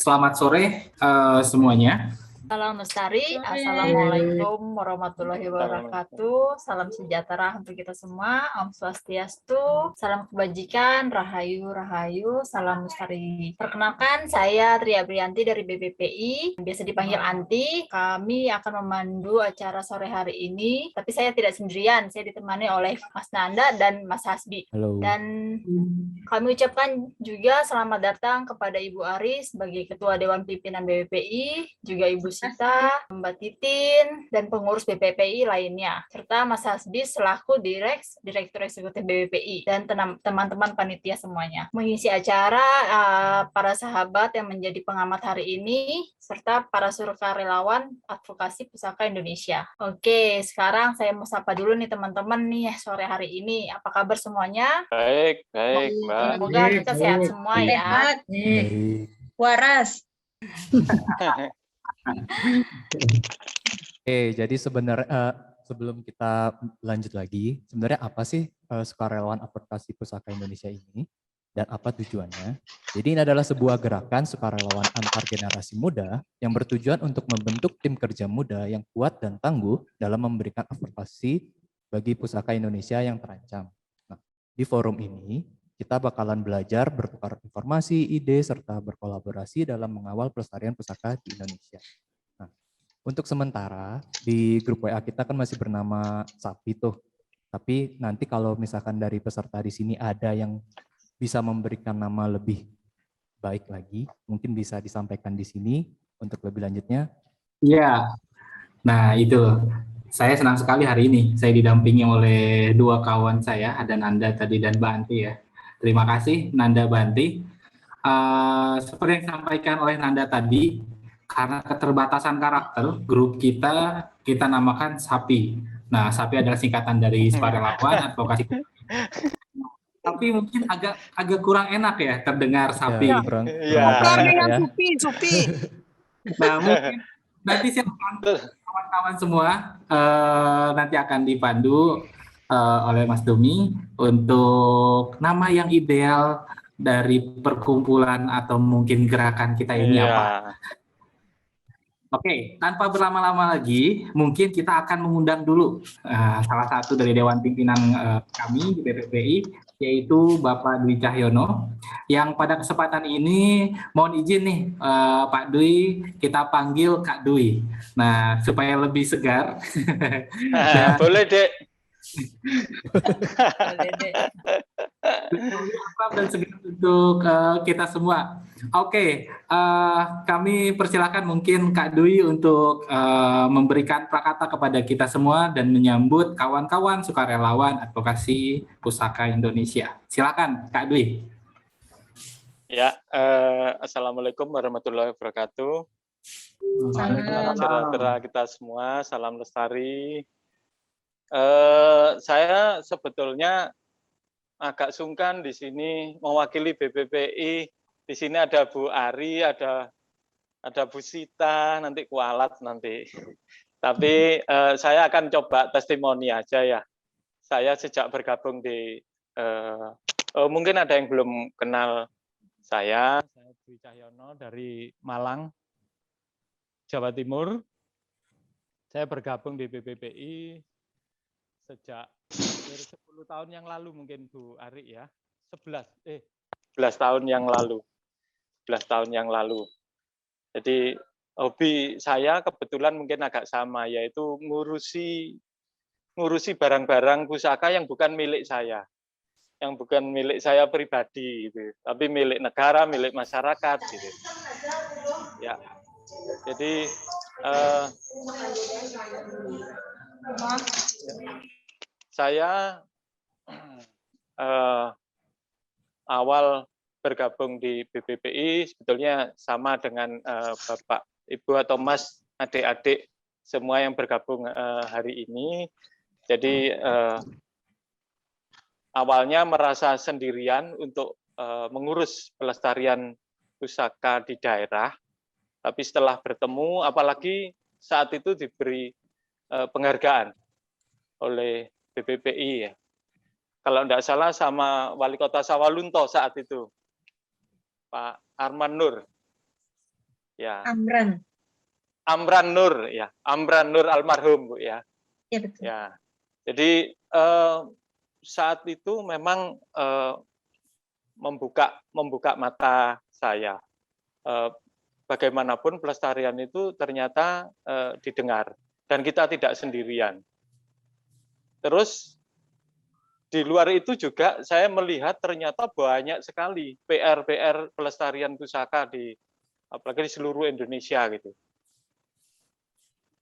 Selamat sore semuanya. Salam lestari, Assalamualaikum warahmatullahi wabarakatuh. Salam sejahtera untuk kita semua. Om Swastiastu, salam kebajikan, rahayu, rahayu, salam lestari. Perkenalkan, saya Tria Brianti dari BPPI, biasa dipanggil Anti. Kami akan memandu acara sore hari ini, tapi saya tidak sendirian, saya ditemani oleh Mas Nanda dan Mas Hasbi. Halo. Dan kami ucapkan juga selamat datang kepada Ibu Aris sebagai Ketua Dewan Pimpinan BPPI, juga Ibu Sita, Mbak Titin, dan pengurus BPPI lainnya, serta Mas Hasbi selaku Direktur Eksekutif BPPI, dan teman-teman panitia semuanya. Mengisi acara para sahabat yang menjadi pengamat hari ini, serta para sukarelawan advokasi Pusaka Indonesia. Oke, sekarang saya mau sapa dulu nih teman-teman nih sore hari ini. Apa kabar semuanya? Baik, Mbak. Semoga kita sehat semua ya. Baik. Waras. Oke, jadi sebenarnya sebelum kita lanjut lagi, sebenarnya apa sih Sukarelawan Advokasi Pusaka Indonesia ini dan apa tujuannya? Jadi ini adalah sebuah gerakan sukarelawan antar generasi muda yang bertujuan untuk membentuk tim kerja muda yang kuat dan tangguh dalam memberikan advokasi bagi pusaka Indonesia yang terancam. Nah, di forum ini kita bakalan belajar bertukar informasi, ide, serta berkolaborasi dalam mengawal pelestarian pusaka di Indonesia. Nah, untuk sementara, di grup WA kita kan masih bernama Sapi tuh. Tapi nanti kalau misalkan dari peserta di sini ada yang bisa memberikan nama lebih baik lagi, mungkin bisa disampaikan di sini untuk lebih lanjutnya. Iya, nah itu. Saya senang sekali hari ini. Saya didampingi oleh dua kawan saya, ada Nanda tadi dan Banti ya. Terima kasih Nanda Banti. Seperti yang disampaikan oleh Nanda tadi, karena keterbatasan karakter, grup kita namakan SAPI. Nah, SAPI adalah singkatan dari Sukarelawan Advokasi. Tapi mungkin agak kurang enak ya terdengar SAPI. Ya, kurang Dengan ya. Supi. Nah, mungkin nanti silakan kawan-kawan semua nanti akan dipandu oleh Mas Dumi untuk nama yang ideal dari perkumpulan atau mungkin gerakan kita ini apa. Oke, tanpa berlama-lama lagi, mungkin kita akan mengundang dulu salah satu dari Dewan Pimpinan kami di BPPI, yaitu Bapak Dwi Cahyono, yang pada kesempatan ini mohon izin nih Pak Dwi, kita panggil Kak Dwi. Nah, supaya lebih segar. Boleh, Dek. Dan segar untuk kita semua. Oke, kami persilakan mungkin Kak Dwi untuk memberikan prakata kepada kita semua dan menyambut kawan-kawan sukarelawan advokasi Pusaka Indonesia. Silakan Kak Dwi. Ya, Assalamualaikum warahmatullahi wabarakatuh. Salam kita semua, salam lestari. Saya sebetulnya agak sungkan di sini mewakili BPPI. Di sini ada Bu Ari, ada Bu Sita, nanti kualat nanti. Tapi saya akan coba testimoni aja ya. Saya sejak bergabung di mungkin ada yang belum kenal saya Dwi Cahyono dari Malang, Jawa Timur. Saya bergabung di BPPI sejak 10 tahun yang lalu mungkin Bu Ari ya. 11 tahun yang lalu. 11 tahun yang lalu. Jadi hobi saya kebetulan mungkin agak sama, yaitu ngurusi barang-barang pusaka yang bukan milik saya. Yang bukan milik saya pribadi gitu. Tapi milik negara, milik masyarakat gitu. Ya. Jadi saya awal bergabung di BPPI sebetulnya sama dengan Bapak, Ibu atau Mas, adik-adik semua yang bergabung hari ini. Jadi awalnya merasa sendirian untuk mengurus pelestarian pusaka di daerah, tapi setelah bertemu, apalagi saat itu diberi penghargaan oleh BPPI ya. Kalau tidak salah sama Wali Kota Sawalunto saat itu, Pak Arman Nur. Ya, Amran. Amran Nur ya, Amran Nur almarhum Bu ya. Ya betul. Ya. Jadi saat itu memang membuka mata saya. Bagaimanapun pelestarian itu ternyata didengar dan kita tidak sendirian. Terus di luar itu juga saya melihat ternyata banyak sekali PR pelestarian pusaka apalagi di seluruh Indonesia gitu.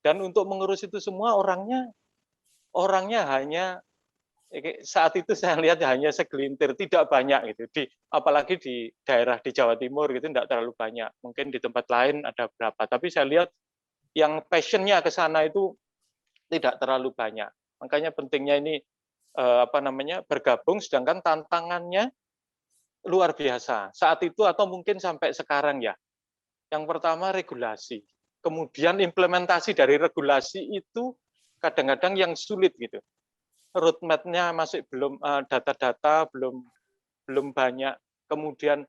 Dan untuk mengurus itu semua orangnya hanya saat itu saya lihat hanya segelintir, tidak banyak gitu. Apalagi di daerah di Jawa Timur gitu tidak terlalu banyak. Mungkin di tempat lain ada berapa, tapi saya lihat yang passionnya ke sana itu tidak terlalu banyak. Makanya pentingnya ini bergabung, sedangkan tantangannya luar biasa saat itu atau mungkin sampai sekarang ya. Yang pertama regulasi, kemudian implementasi dari regulasi itu kadang-kadang yang sulit gitu. Roadmap-nya masih belum, data-data belum banyak, kemudian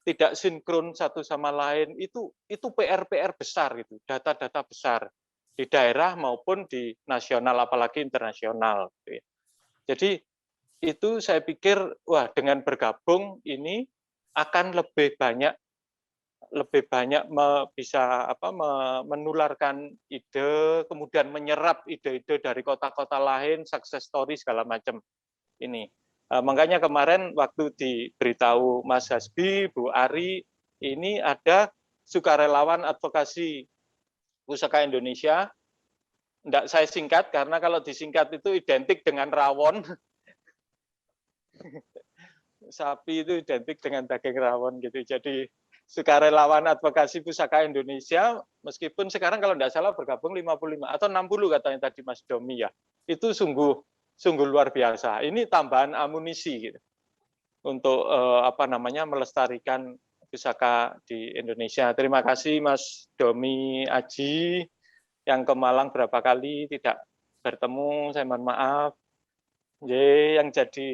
tidak sinkron satu sama lain, itu PR besar gitu, data-data besar di daerah maupun di nasional apalagi internasional gitu ya. Jadi itu saya pikir wah dengan bergabung ini akan lebih banyak bisa menularkan ide, kemudian menyerap ide-ide dari kota-kota lain, success story segala macam ini. Makanya kemarin waktu diberitahu Mas Hasbi, Bu Ari, ini ada sukarelawan advokasi Pusaka Indonesia. Tidak saya singkat karena kalau disingkat itu identik dengan rawon. Sapi itu identik dengan daging rawon gitu. Jadi sukarelawan advokasi Pusaka Indonesia, meskipun sekarang kalau tidak salah bergabung 55 atau 60 katanya tadi Mas Domi ya, itu sungguh luar biasa. Ini tambahan amunisi gitu untuk melestarikan pusaka di Indonesia. Terima kasih Mas Domi Aji yang ke Malang berapa kali tidak bertemu, saya mohon maaf. Yang jadi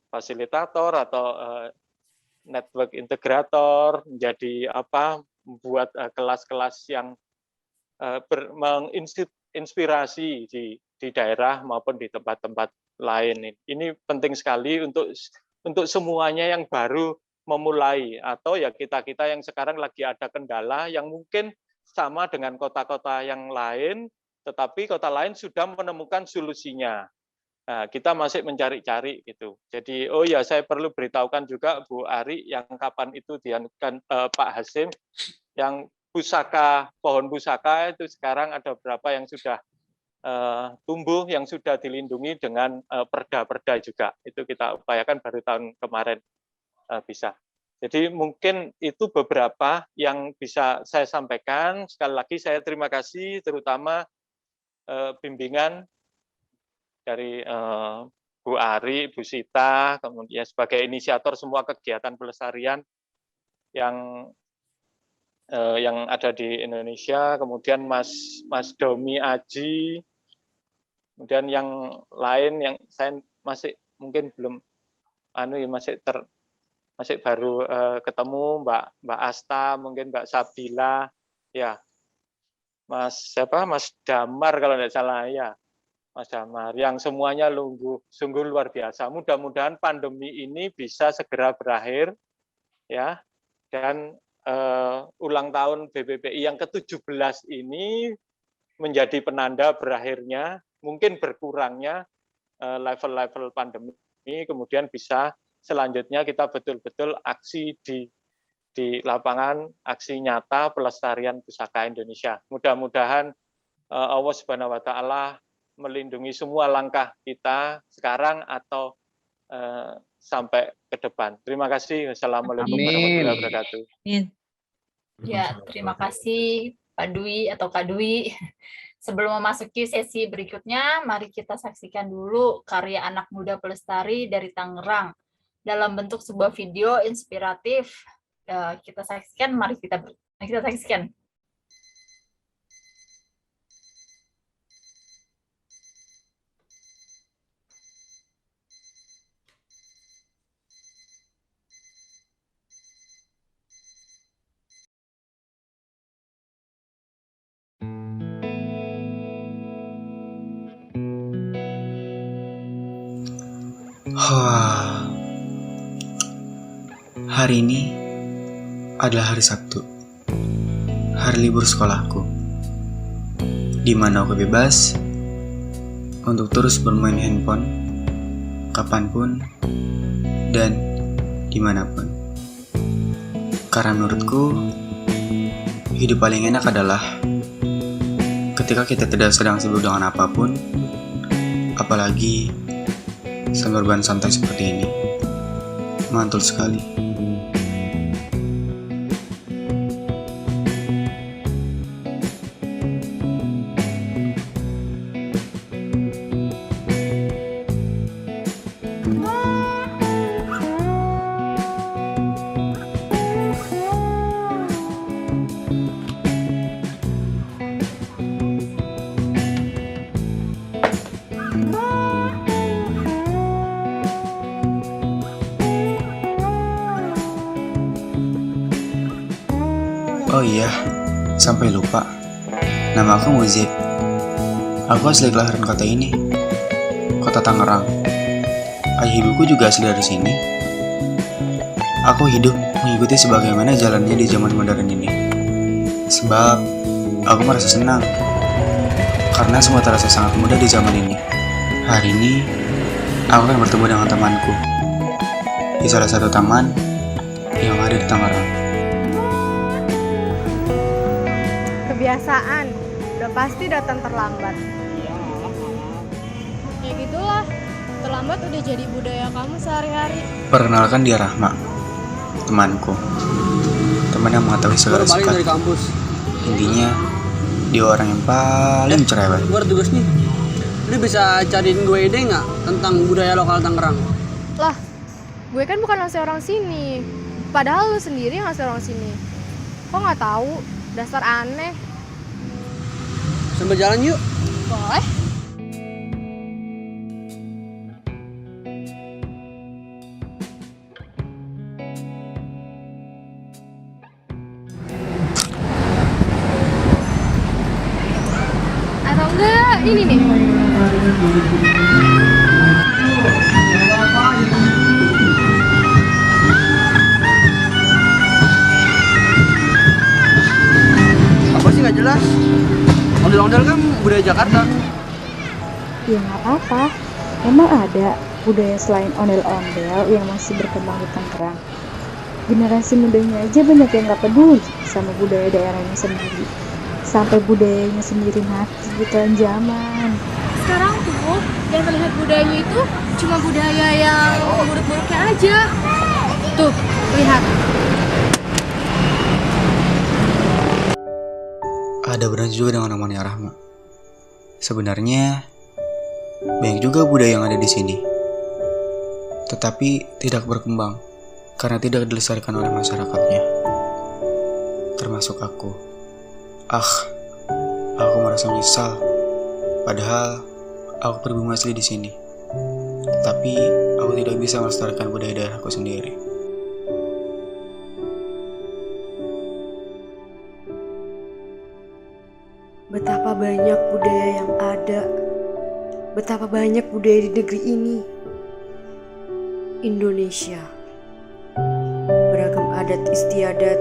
fasilitator atau network integrator, menjadi membuat kelas-kelas yang menginspirasi di daerah maupun di tempat-tempat lain. Ini penting sekali untuk semuanya yang baru memulai atau ya kita yang sekarang lagi ada kendala yang mungkin sama dengan kota-kota yang lain, tetapi kota lain sudah menemukan solusinya. Nah, kita masih mencari-cari gitu. Jadi, oh ya saya perlu beritahukan juga Bu Ari yang kapan itu dianukan Pak Hasim, yang pohon pusaka itu sekarang ada berapa yang sudah tumbuh, yang sudah dilindungi dengan perda-perda juga. Itu kita upayakan baru tahun kemarin bisa. Jadi mungkin itu beberapa yang bisa saya sampaikan. Sekali lagi saya terima kasih terutama bimbingan dari Bu Ari, Bu Sita, kemudian sebagai inisiator semua kegiatan pelestarian yang ada di Indonesia, kemudian Mas Domi Aji, kemudian yang lain yang saya masih mungkin belum masih baru ketemu Mbak Asta, mungkin Mbak Sabila, ya Mas Damar kalau tidak salah ya. Mas Damar, yang semuanya sungguh luar biasa. Mudah-mudahan pandemi ini bisa segera berakhir, ya. Dan ulang tahun BPPI yang ke-17 ini menjadi penanda berakhirnya, mungkin berkurangnya level-level pandemi, kemudian bisa selanjutnya kita betul-betul aksi di lapangan, aksi nyata pelestarian pusaka Indonesia. Mudah-mudahan Allah Subhanahu wa taala melindungi semua langkah kita sekarang atau sampai ke depan. Terima kasih. Wassalamualaikum warahmatullahi wabarakatuh. Ya, terima kasih Pak Dwi atau Kak Dwi. Sebelum memasuki sesi berikutnya, mari kita saksikan dulu karya anak muda pelestari dari Tangerang dalam bentuk sebuah video inspiratif. Kita saksikan, mari kita saksikan. Hari ini adalah hari Sabtu, hari libur sekolahku, di mana aku bebas untuk terus bermain handphone, kapanpun, dan dimanapun. Karena menurutku, hidup paling enak adalah ketika kita tidak sedang sibuk dengan apapun, apalagi sambil berbahan santai seperti ini. Mantul sekali. Oh iya, sampai lupa. Nama aku Muzik. Aku asli kelahiran kota ini, kota Tangerang. Ayah ibuku juga asli dari sini. Aku hidup mengikuti sebagaimana jalannya di zaman modern ini. Sebab aku merasa senang karena semua terasa sangat mudah di zaman ini. Hari ini aku akan bertemu dengan temanku di salah satu taman yang ada di Tangerang. Kebiasaan, udah pasti datang terlambat. Ya gitulah, terlambat udah jadi budaya kamu sehari-hari. Perkenalkan, dia Rahma, temanku, teman yang mengetahui segala sikap. Dari kampus. Intinya dia orang yang paling cerewet. Gue ada tugas nih. Lu bisa cariin gue ide nggak tentang budaya lokal Tangerang? Lah, gue kan bukan asli orang sini. Padahal lu sendiri yang asli orang sini. Kok nggak tahu? Dasar aneh. Sambil jalan yuk. Boleh. Atau enggak, ini nih. Apa sih nggak jelas? Ondel-ondel kan budaya Jakarta. Ya nggak apa-apa, emang ada budaya selain ondel-ondel yang masih berkembang di Tangerang. Generasi mudanya aja banyak yang nggak peduli sama budaya daerahnya sendiri, sampai budayanya sendiri mati di telan zaman. Sekarang tuh yang terlihat budayanya itu cuma budaya yang buruk-buruknya aja. Tuh, lihat. Ada benar juga dengan namanya Rahma. Sebenarnya banyak juga budaya yang ada di sini, tetapi tidak berkembang karena tidak dilestarikan oleh masyarakatnya, termasuk aku. Aku merasa menyesal. Padahal aku pribumi asli di sini, tetapi aku tidak bisa melestarikan budaya daerahku sendiri. Betapa banyak budaya yang ada, betapa banyak budaya di negeri ini. Indonesia, beragam adat istiadat,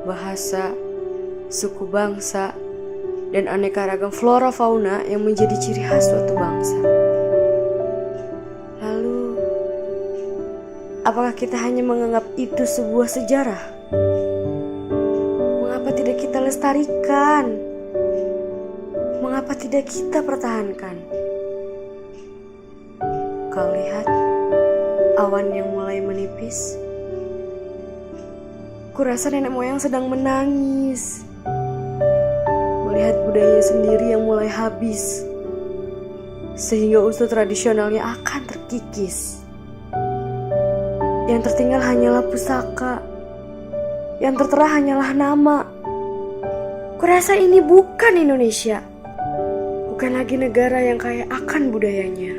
bahasa, suku bangsa, dan aneka ragam flora fauna yang menjadi ciri khas suatu bangsa. Lalu, apakah kita hanya menganggap itu sebuah sejarah? Mengapa tidak kita lestarikan? Mengapa tidak kita pertahankan? Kau lihat awan yang mulai menipis. Kurasa nenek moyang sedang menangis melihat budaya sendiri yang mulai habis, sehingga unsur tradisionalnya akan terkikis. Yang tertinggal hanyalah pusaka, yang tertera hanyalah nama. Kurasa ini bukan Indonesia, bukan lagi negara yang kaya akan budayanya.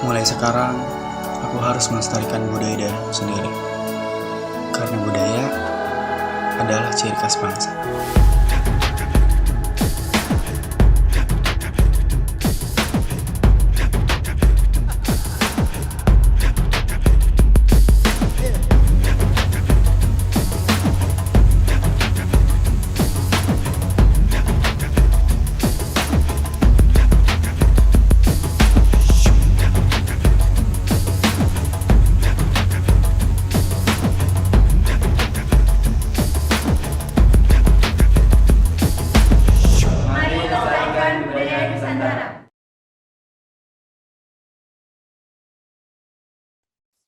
Mulai sekarang, aku harus melestarikan budaya daerahku sendiri. Karena budaya adalah ciri khas bangsa.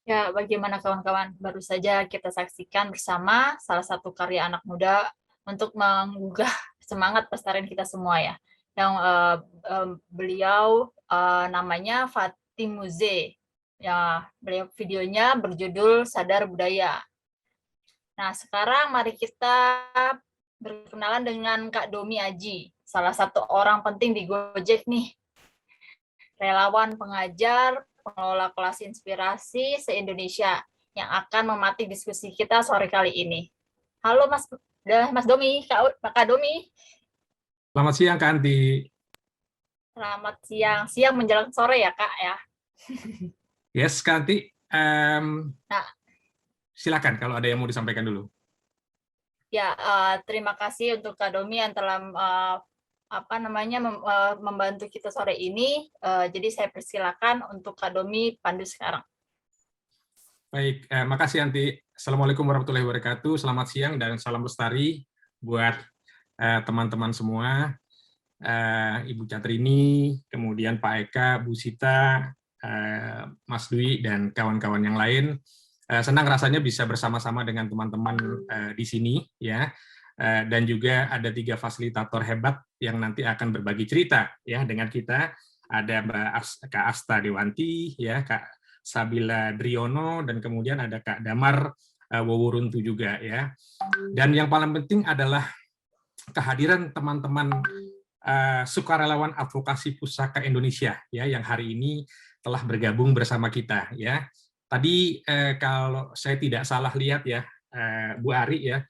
Ya, bagaimana kawan-kawan? Baru saja kita saksikan bersama salah satu karya anak muda untuk menggugah semangat pelestarian kita semua ya. Yang beliau namanya Fatim Muze. Ya, beliau videonya berjudul Sadar Budaya. Nah, sekarang mari kita berkenalan dengan Kak Domi Aji, salah satu orang penting di Gojek nih. Relawan pengajar, pengelola kelas inspirasi se-Indonesia yang akan memetik diskusi kita sore kali ini. Halo Mas Domi, Kak Domi. Selamat siang Kak Anti. Selamat siang menjelang sore ya Kak ya. Yes Kak Anti. Nah, silakan kalau ada yang mau disampaikan dulu. Ya, terima kasih untuk Kak Domi yang telah membantu kita sore ini. Jadi saya persilakan untuk Kak Domi pandu sekarang. Baik, makasih Anti. Assalamualaikum warahmatullahi wabarakatuh. Selamat siang dan salam lestari buat teman-teman semua. Ibu Catrini, kemudian Pak Eka, Bu Sita, Mas Dwi, dan kawan-kawan yang lain. Senang rasanya bisa bersama-sama dengan teman-teman di sini, ya. Dan juga ada 3 fasilitator hebat yang nanti akan berbagi cerita ya dengan kita. Ada Kak Asta Dewanti, ya, Kak Sabila Driono, dan kemudian ada Kak Damar Wowuruntu juga ya. Dan yang paling penting adalah kehadiran teman-teman sukarelawan advokasi Pusaka Indonesia ya yang hari ini telah bergabung bersama kita ya. Tadi kalau saya tidak salah lihat ya, Bu Ari ya,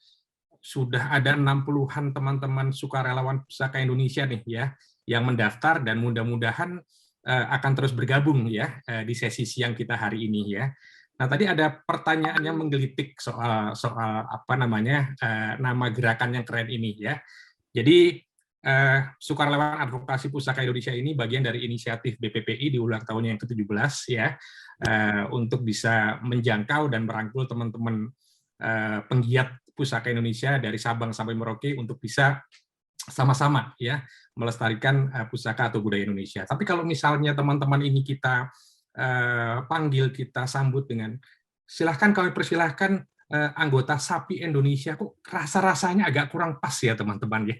sudah ada 60-an teman-teman sukarelawan Pusaka Indonesia nih ya, yang mendaftar dan mudah-mudahan akan terus bergabung ya di sesi siang kita hari ini ya. Nah tadi ada pertanyaan yang menggelitik soal apa namanya nama gerakan yang keren ini ya. Jadi Sukarelawan Advokasi Pusaka Indonesia ini bagian dari inisiatif BPPI di ulang tahunnya yang ke-17 ya, untuk bisa menjangkau dan merangkul teman-teman penggiat pusaka Indonesia dari Sabang sampai Merauke untuk bisa sama-sama ya melestarikan pusaka atau budaya Indonesia. Tapi kalau misalnya teman-teman ini kita panggil, kita sambut dengan silahkan kami persilahkan anggota SAPI Indonesia, kok rasa-rasanya agak kurang pas ya teman-teman ya.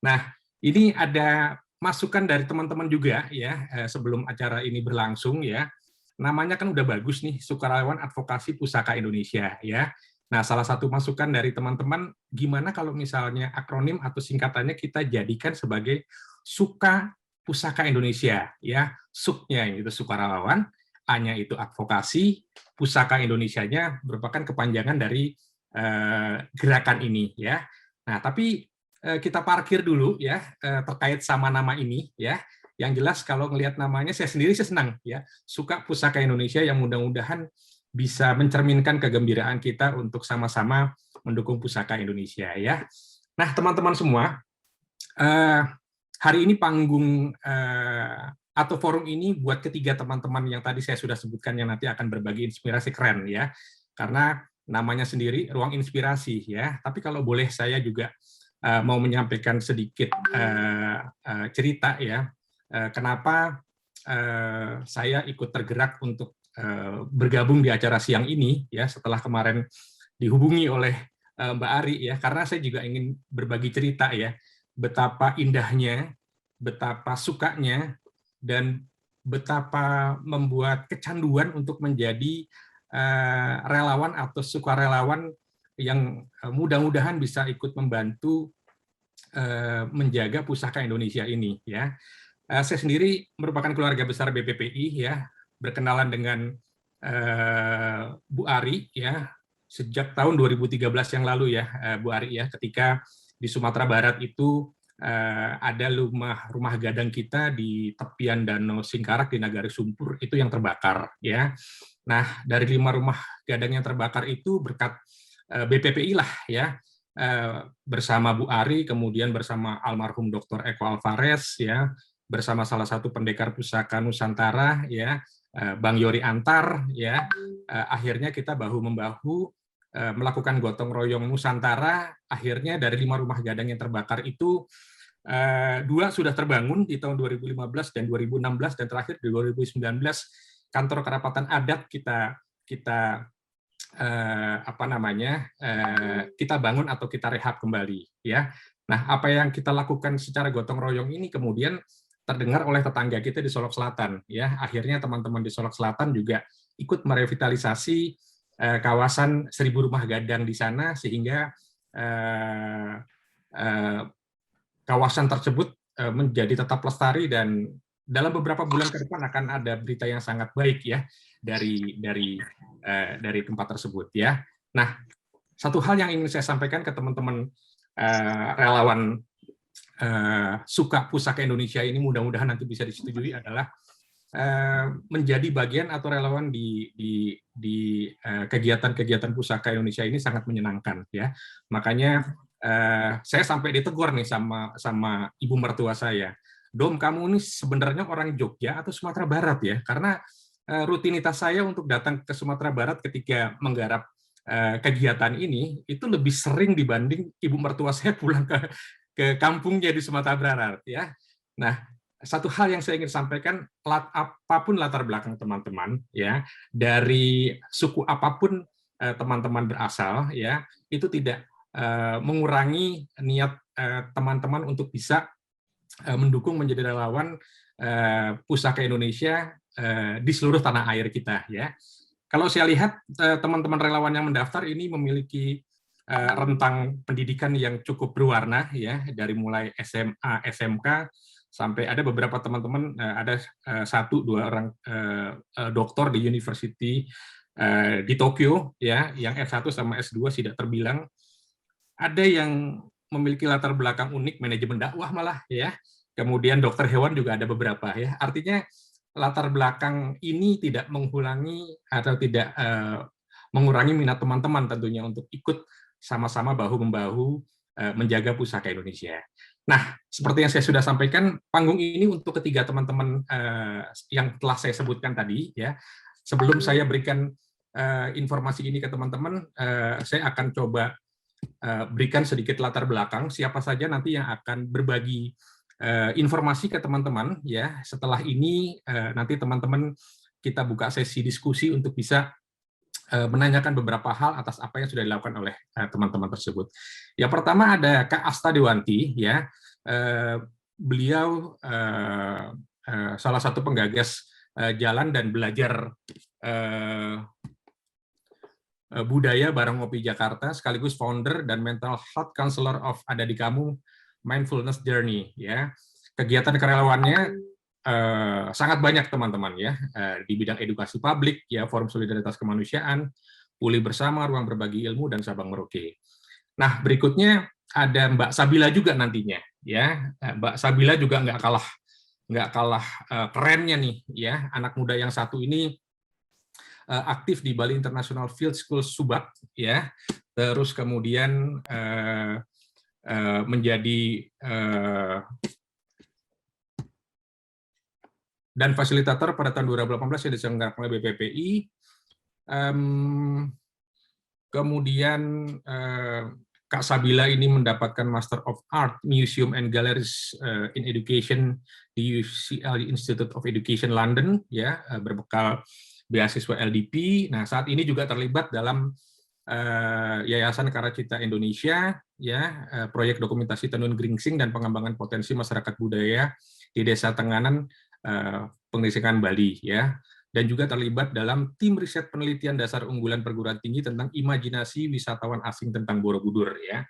Nah ini ada masukan dari teman-teman juga ya sebelum acara ini berlangsung ya. Namanya kan udah bagus nih, Sukarelawan Advokasi Pusaka Indonesia ya. Nah salah satu masukan dari teman-teman, gimana kalau misalnya akronim atau singkatannya kita jadikan sebagai Suka Pusaka Indonesia ya. Suknya itu sukarelawan, A-nya itu advokasi, Pusaka Indonesianya merupakan kepanjangan dari gerakan ini ya. Nah, tapi kita parkir dulu ya terkait sama nama ini ya. Yang jelas kalau ngelihat namanya saya sendiri senang ya. Suka Pusaka Indonesia yang mudah-mudahan bisa mencerminkan kegembiraan kita untuk sama-sama mendukung Pusaka Indonesia ya. Nah, teman-teman semua, hari ini panggung atau forum ini buat ketiga teman-teman yang tadi saya sudah sebutkan yang nanti akan berbagi inspirasi keren ya. Karena namanya sendiri ruang inspirasi ya. Tapi kalau boleh saya juga mau menyampaikan sedikit cerita ya. Kenapa saya ikut tergerak untuk bergabung di acara siang ini ya setelah kemarin dihubungi oleh Mbak Ari ya. Karena saya juga ingin berbagi cerita ya. Betapa indahnya, betapa sukanya, dan betapa membuat kecanduan untuk menjadi relawan atau sukarelawan yang mudah-mudahan bisa ikut membantu menjaga pusaka Indonesia ini ya. Saya sendiri merupakan keluarga besar BPPI ya, berkenalan dengan Bu Ari ya sejak tahun 2013 yang lalu ya Bu Ari ya, ketika di Sumatera Barat itu ada rumah gadang kita di tepian Danau Singkarak di Nagari Sumpur itu yang terbakar ya. Nah, dari 5 rumah gadang yang terbakar itu berkat BPPI lah ya, bersama Bu Ari, kemudian bersama almarhum Dr. Eko Alvarez ya, bersama salah satu pendekar pusaka Nusantara ya, Bang Yori Antar ya, akhirnya kita bahu-membahu melakukan gotong royong Nusantara. Akhirnya dari 5 rumah gadang yang terbakar itu 2 sudah terbangun di tahun 2015 dan 2016, dan terakhir di 2019 kantor kerapatan adat kita kita kita bangun atau kita rehab kembali, ya. Nah, apa yang kita lakukan secara gotong royong ini kemudian terdengar oleh tetangga kita di Solok Selatan, ya. Akhirnya teman-teman di Solok Selatan juga ikut merevitalisasi kawasan 1000 rumah gadang di sana, sehingga kawasan tersebut menjadi tetap lestari, dan dalam beberapa bulan ke depan akan ada berita yang sangat baik, ya, dari tempat tersebut, ya. Nah, satu hal yang ingin saya sampaikan ke teman-teman relawan Suka Pusaka Indonesia ini, mudah-mudahan nanti bisa disetujui, adalah menjadi bagian atau relawan di kegiatan-kegiatan Pusaka Indonesia ini sangat menyenangkan, ya. Makanya saya sampai ditegur nih sama ibu mertua saya, Dom, kamu ini sebenarnya orang Jogja atau Sumatera Barat, ya? Karena rutinitas saya untuk datang ke Sumatera Barat ketika menggarap kegiatan ini itu lebih sering dibanding ibu mertua saya pulang ke kampungnya di Sumatera Barat, ya. Nah, satu hal yang saya ingin sampaikan, apapun latar belakang teman-teman, ya, dari suku apapun teman-teman berasal, ya, itu tidak mengurangi niat teman-teman untuk bisa mendukung menjadi relawan Pusaka Indonesia di seluruh tanah air kita, ya. Kalau saya lihat teman-teman relawan yang mendaftar ini memiliki rentang pendidikan yang cukup berwarna, ya, dari mulai SMA, SMK, sampai ada beberapa teman-teman, ada 1-2 orang doktor di university di Tokyo, ya, yang S1 sama S2 tidak terbilang. Ada yang memiliki latar belakang unik, manajemen dakwah malah, ya. Kemudian dokter hewan juga ada beberapa, ya. Artinya latar belakang ini tidak mengurangi atau tidak mengurangi minat teman-teman tentunya untuk ikut sama-sama bahu-membahu menjaga Pusaka Indonesia. Nah, seperti yang saya sudah sampaikan, panggung ini untuk ketiga teman-teman yang telah saya sebutkan tadi, ya. Sebelum saya berikan informasi ini ke teman-teman, saya akan coba berikan sedikit latar belakang siapa saja nanti yang akan berbagi informasi ke teman-teman, ya. Setelah ini nanti teman-teman kita buka sesi diskusi untuk bisa menanyakan beberapa hal atas apa yang sudah dilakukan oleh teman-teman tersebut. Yang pertama ada Kak Asta Dewanti, ya. Beliau salah satu penggagas Jalan dan Belajar Budaya Bareng Ngopi Jakarta, sekaligus founder dan mental health counselor of Ada di Kamu Mindfulness Journey, ya. Kegiatan kerelawannya sangat banyak teman-teman, ya, di bidang edukasi publik, ya, Forum Solidaritas Kemanusiaan, Pulih Bersama, Ruang Berbagi Ilmu, dan Sabang Merauke. Nah, berikutnya ada Mbak Sabila juga nantinya, ya. Mbak Sabila juga nggak kalah kerennya nih, ya. Anak muda yang satu ini aktif di Bali International Field School Subak, ya. Terus kemudian menjadi dan fasilitator pada tahun 2018 yang diselenggarakan oleh BPPI. Kemudian Kak Sabila ini mendapatkan Master of Art, Museum and Galleries in Education di UCL Institute of Education London, ya, berbekal beasiswa LDP. Nah, saat ini juga terlibat dalam Yayasan Karacita Indonesia, ya, proyek dokumentasi tenun geringsing dan pengembangan potensi masyarakat budaya di Desa Tenganan, Penggeringsingan Bali, ya. Dan juga terlibat dalam tim riset penelitian dasar unggulan perguruan tinggi tentang imajinasi wisatawan asing tentang Borobudur, ya.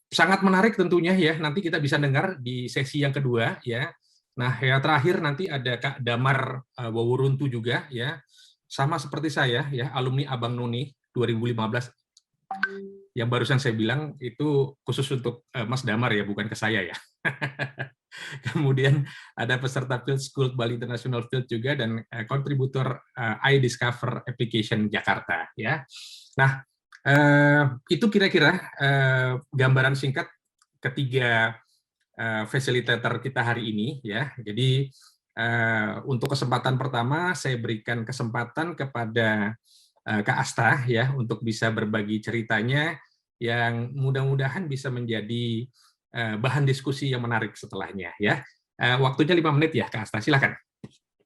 Sangat menarik tentunya, ya. Nanti kita bisa dengar di sesi yang kedua, ya. Nah, yang terakhir nanti ada Kak Damar Wawuruntu juga, ya. Sama seperti saya, ya, alumni Abang Noni 2015. Yang barusan saya bilang itu khusus untuk Mas Damar, ya, bukan ke saya, ya. Kemudian ada peserta Field School Bali International Field juga, dan kontributor iDiscover Application Jakarta, ya. Nah, itu kira-kira gambaran singkat ketiga fasilitator kita hari ini, ya. Jadi untuk kesempatan pertama saya berikan kesempatan kepada Kak Asta, ya, untuk bisa berbagi ceritanya yang mudah-mudahan bisa menjadi bahan diskusi yang menarik setelahnya, ya. Waktunya 5 menit, ya, Kak Asta, silakan.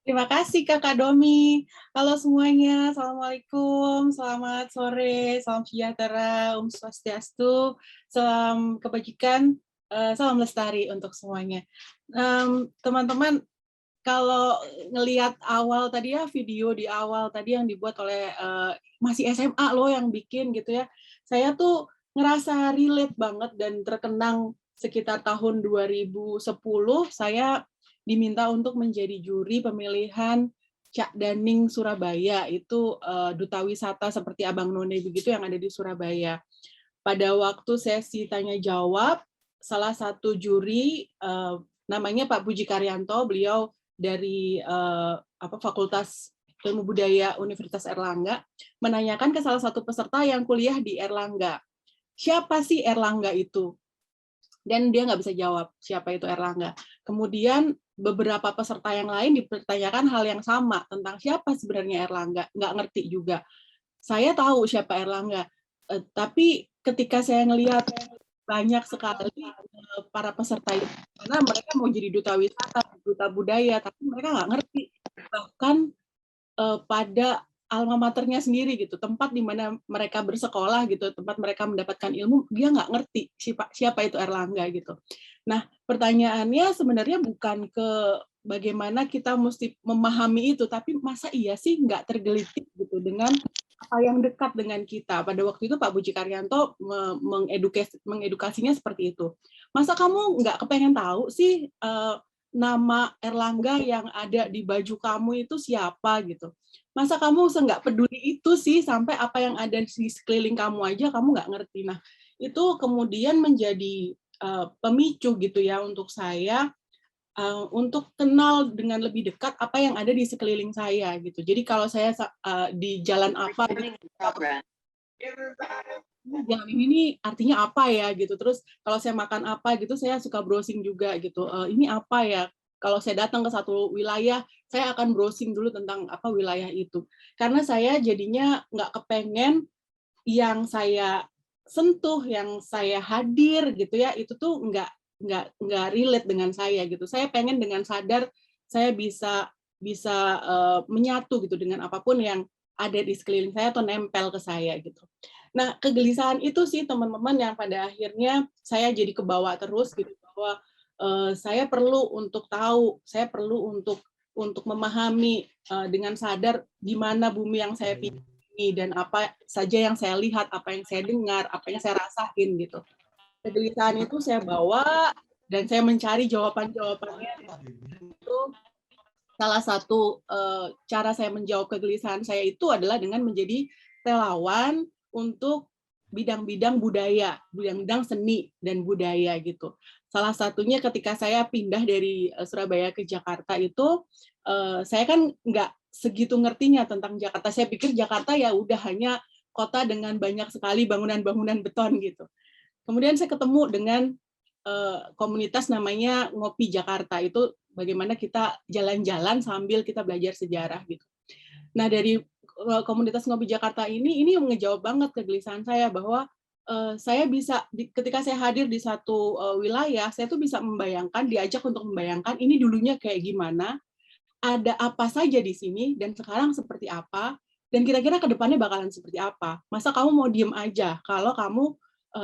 Terima kasih Kakak Domi. Halo semuanya, Assalamualaikum, selamat sore, salam sejahtera, Swastiastu, salam kebajikan, salam lestari untuk semuanya. Teman-teman, kalau ngelihat awal tadi ya, video di awal tadi yang dibuat oleh masih SMA loh yang bikin gitu ya, saya tuh ngerasa relate banget dan terkenang sekitar tahun 2010, saya diminta untuk menjadi juri pemilihan Cak Daning Surabaya, itu duta wisata seperti Abang None begitu yang ada di Surabaya. Pada waktu sesi tanya jawab, salah satu juri namanya Pak Puji Karyanto, beliau dari Fakultas Ilmu Budaya Universitas Erlangga, menanyakan ke salah satu peserta yang kuliah di Erlangga, siapa sih Erlangga itu? Dan dia nggak bisa jawab siapa itu Erlangga. Kemudian beberapa peserta yang lain dipertanyakan hal yang sama tentang siapa sebenarnya Erlangga, nggak ngerti juga. Saya tahu siapa Erlangga, tapi ketika saya ngelihat banyak sekali para peserta itu, karena mereka mau jadi duta wisata, duta budaya, tapi mereka nggak ngerti. Bahkan pada alma maternya sendiri gitu, tempat di mana mereka bersekolah gitu, tempat mereka mendapatkan ilmu, dia nggak ngerti siapa itu Erlangga gitu. Nah, pertanyaannya sebenarnya bukan ke bagaimana kita mesti memahami itu, tapi masa iya sih nggak tergelitik gitu dengan apa yang dekat dengan kita. Pada waktu itu Pak Puji Karyanto mengedukasinya seperti itu. Masa kamu nggak kepengen tahu sih nama Erlangga yang ada di baju kamu itu siapa gitu? Masa kamu nggak peduli itu sih, sampai apa yang ada di sekeliling kamu aja kamu nggak ngerti. Nah, itu kemudian menjadi pemicu gitu ya untuk saya untuk kenal dengan lebih dekat apa yang ada di sekeliling saya gitu. Jadi kalau saya di jalan apa gitu, jalan ini artinya apa ya gitu. Terus kalau saya makan apa gitu, saya suka browsing juga gitu. Ini apa ya? Kalau saya datang ke satu wilayah, saya akan browsing dulu tentang apa wilayah itu. Karena saya jadinya nggak kepengen yang saya sentuh, yang saya hadir gitu ya, itu tuh nggak relate dengan saya gitu. Saya pengen dengan sadar saya bisa menyatu gitu dengan apapun yang ada di sekeliling saya atau nempel ke saya gitu. Nah, kegelisahan itu sih teman-teman yang pada akhirnya saya jadi kebawa terus gitu, bahwa saya perlu untuk tahu, saya perlu untuk memahami dengan sadar di mana bumi yang saya pilih dan apa saja yang saya lihat, apa yang saya dengar, apa yang saya rasain gitu. Kegelisahan itu saya bawa dan saya mencari jawaban-jawabannya. Itu salah satu cara saya menjawab kegelisahan saya itu adalah dengan menjadi relawan untuk bidang-bidang budaya, bidang-bidang seni dan budaya gitu. Salah satunya ketika saya pindah dari Surabaya ke Jakarta itu, saya kan nggak segitu ngertinya tentang Jakarta. Saya pikir Jakarta ya udah hanya kota dengan banyak sekali bangunan-bangunan beton gitu. Kemudian saya ketemu dengan komunitas namanya Ngopi Jakarta, itu bagaimana kita jalan-jalan sambil kita belajar sejarah gitu. Nah, dari komunitas Ngopi Jakarta ini yang ngejawab banget kegelisahan saya, bahwa saya bisa ketika saya hadir di satu wilayah, saya tuh bisa membayangkan, diajak untuk membayangkan ini dulunya kayak gimana, ada apa saja di sini, dan sekarang seperti apa, dan kira-kira ke depannya bakalan seperti apa. Masa kamu mau diem aja kalau kamu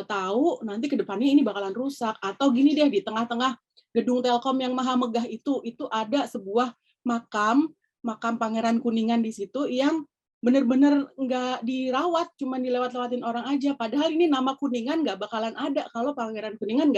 tahu nanti ke depannya ini bakalan rusak, atau gini deh, di tengah-tengah gedung Telkom yang maha megah itu ada sebuah makam Pangeran Kuningan di situ yang benar-benar nggak dirawat, cuma dilewat-lewatin orang aja. Padahal ini nama Kuningan nggak bakalan ada kalau Pangeran Kuningan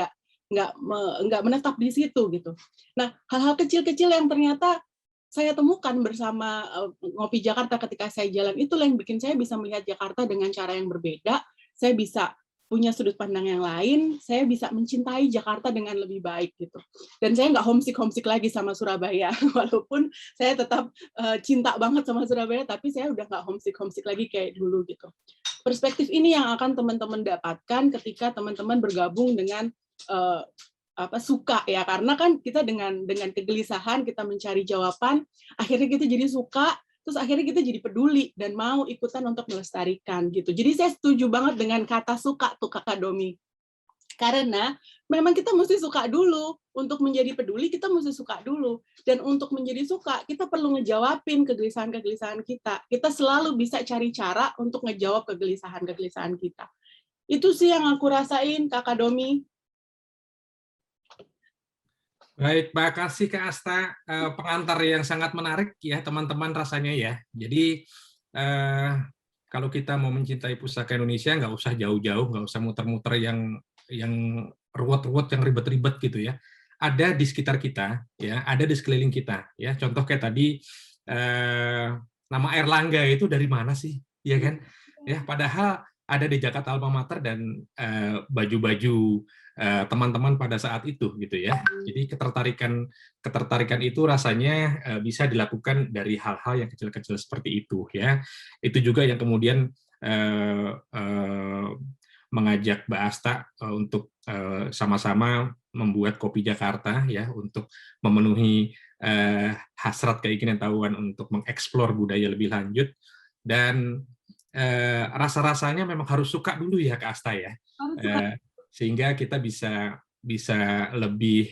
nggak menetap di situ gitu. Nah, hal-hal kecil-kecil yang ternyata saya temukan bersama Ngopi Jakarta ketika saya jalan, itulah yang bikin saya bisa melihat Jakarta dengan cara yang berbeda. Saya bisa punya sudut pandang yang lain, saya bisa mencintai Jakarta dengan lebih baik gitu. Dan saya nggak homesick lagi sama Surabaya, walaupun saya tetap cinta banget sama Surabaya, tapi saya udah nggak homesick lagi kayak dulu gitu. Perspektif ini yang akan teman-teman dapatkan ketika teman-teman bergabung dengan suka ya, karena kan kita dengan kegelisahan kita mencari jawaban, akhirnya kita jadi suka. Terus akhirnya kita jadi peduli dan mau ikutan untuk melestarikan gitu. Jadi saya setuju banget dengan kata suka tuh Kakak Domi. Karena memang kita mesti suka dulu. Untuk menjadi peduli, kita mesti suka dulu. Dan untuk menjadi suka, kita perlu ngejawabin kegelisahan-kegelisahan kita. Kita selalu bisa cari cara untuk ngejawab kegelisahan-kegelisahan kita. Itu sih yang aku rasain, Kakak Domi. Baik, Mbak kasih ke Asta pengantar yang sangat menarik ya teman-teman rasanya ya. Jadi kalau kita mau mencintai pusaka Indonesia nggak usah jauh-jauh, nggak usah muter-muter yang ruwet-ruwet, yang ribet-ribet gitu ya. Ada di sekitar kita, ya, ada di sekeliling kita, ya. Contoh kayak tadi nama Erlangga itu dari mana sih, ya kan? Ya, padahal ada di Jakarta Alma Mater dan baju-baju teman-teman pada saat itu, gitu ya. Jadi ketertarikan itu rasanya bisa dilakukan dari hal-hal yang kecil-kecil seperti itu, ya. Itu juga yang kemudian mengajak Mbak Asta untuk sama-sama membuat Kopi Jakarta ya untuk memenuhi hasrat keinginan tahuan untuk mengeksplor budaya lebih lanjut, dan rasa-rasanya memang harus suka dulu ya Kak Asta ya, sehingga kita bisa lebih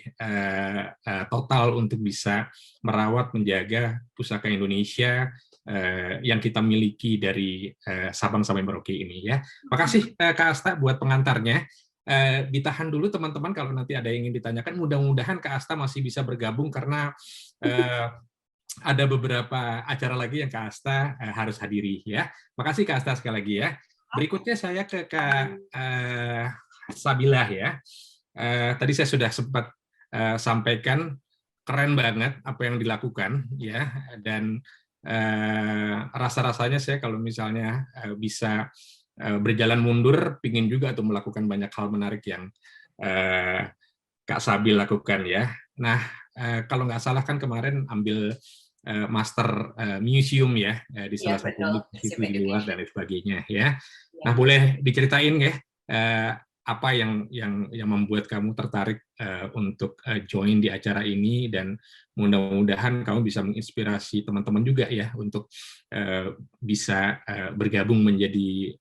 total untuk bisa merawat menjaga pusaka Indonesia yang kita miliki dari Sabang sampai Merauke ini ya. Makasih Kak Asta buat pengantarnya. Ditahan dulu teman-teman kalau nanti ada yang ingin ditanyakan. Mudah-mudahan Kak Asta masih bisa bergabung karena ada beberapa acara lagi yang Kak Asta harus hadiri ya. Makasih Kak Asta sekali lagi ya. Berikutnya saya ke Kak Sabilah ya. Tadi saya sudah sempat sampaikan keren banget apa yang dilakukan ya, dan rasa-rasanya saya kalau misalnya bisa berjalan mundur, pingin juga untuk melakukan banyak hal menarik yang Kak Sabil lakukan ya. Nah, kalau nggak salah kan kemarin ambil master museum ya di salah satu institusi di luar dan sebagainya ya. Nah, boleh diceritain ya apa yang membuat kamu tertarik untuk join di acara ini, dan mudah-mudahan kamu bisa menginspirasi teman-teman juga ya untuk bisa bergabung menjadi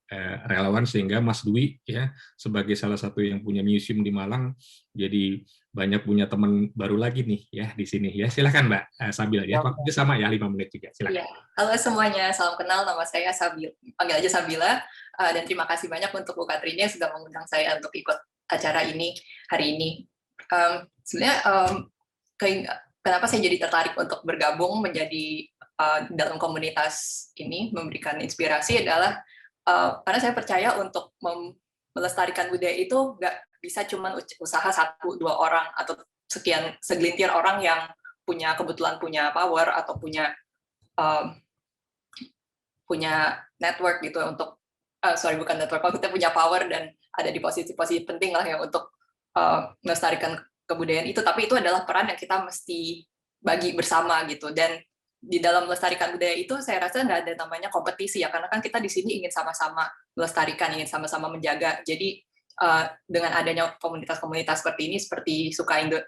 relawan, sehingga Mas Dwi ya sebagai salah satu yang punya museum di Malang jadi banyak punya teman baru lagi nih ya di sini ya. Silakan Mbak Sabil ya. Waktunya sama ya 5 menit juga. Silakan. Ya. Halo semuanya, salam kenal, nama saya Sabil. Panggil aja Sabila. Dan terima kasih banyak untuk Bu Katrini yang sudah mengundang saya untuk ikut acara ini hari ini. Sebenarnya kenapa saya jadi tertarik untuk bergabung menjadi dalam komunitas ini, memberikan inspirasi adalah karena saya percaya untuk melestarikan budaya itu nggak bisa cuma usaha 1-2 orang atau segelintir orang yang kebetulan punya power atau punya network gitu untuk bukan network, kalau kita punya power dan ada di posisi-posisi penting lah ya untuk melestarikan kebudayaan itu, tapi itu adalah peran yang kita mesti bagi bersama gitu. Dan di dalam melestarikan budaya itu saya rasa nggak ada namanya kompetisi ya, karena kan kita di sini ingin sama-sama melestarikan, ingin sama-sama menjaga. Jadi dengan adanya komunitas-komunitas seperti ini, seperti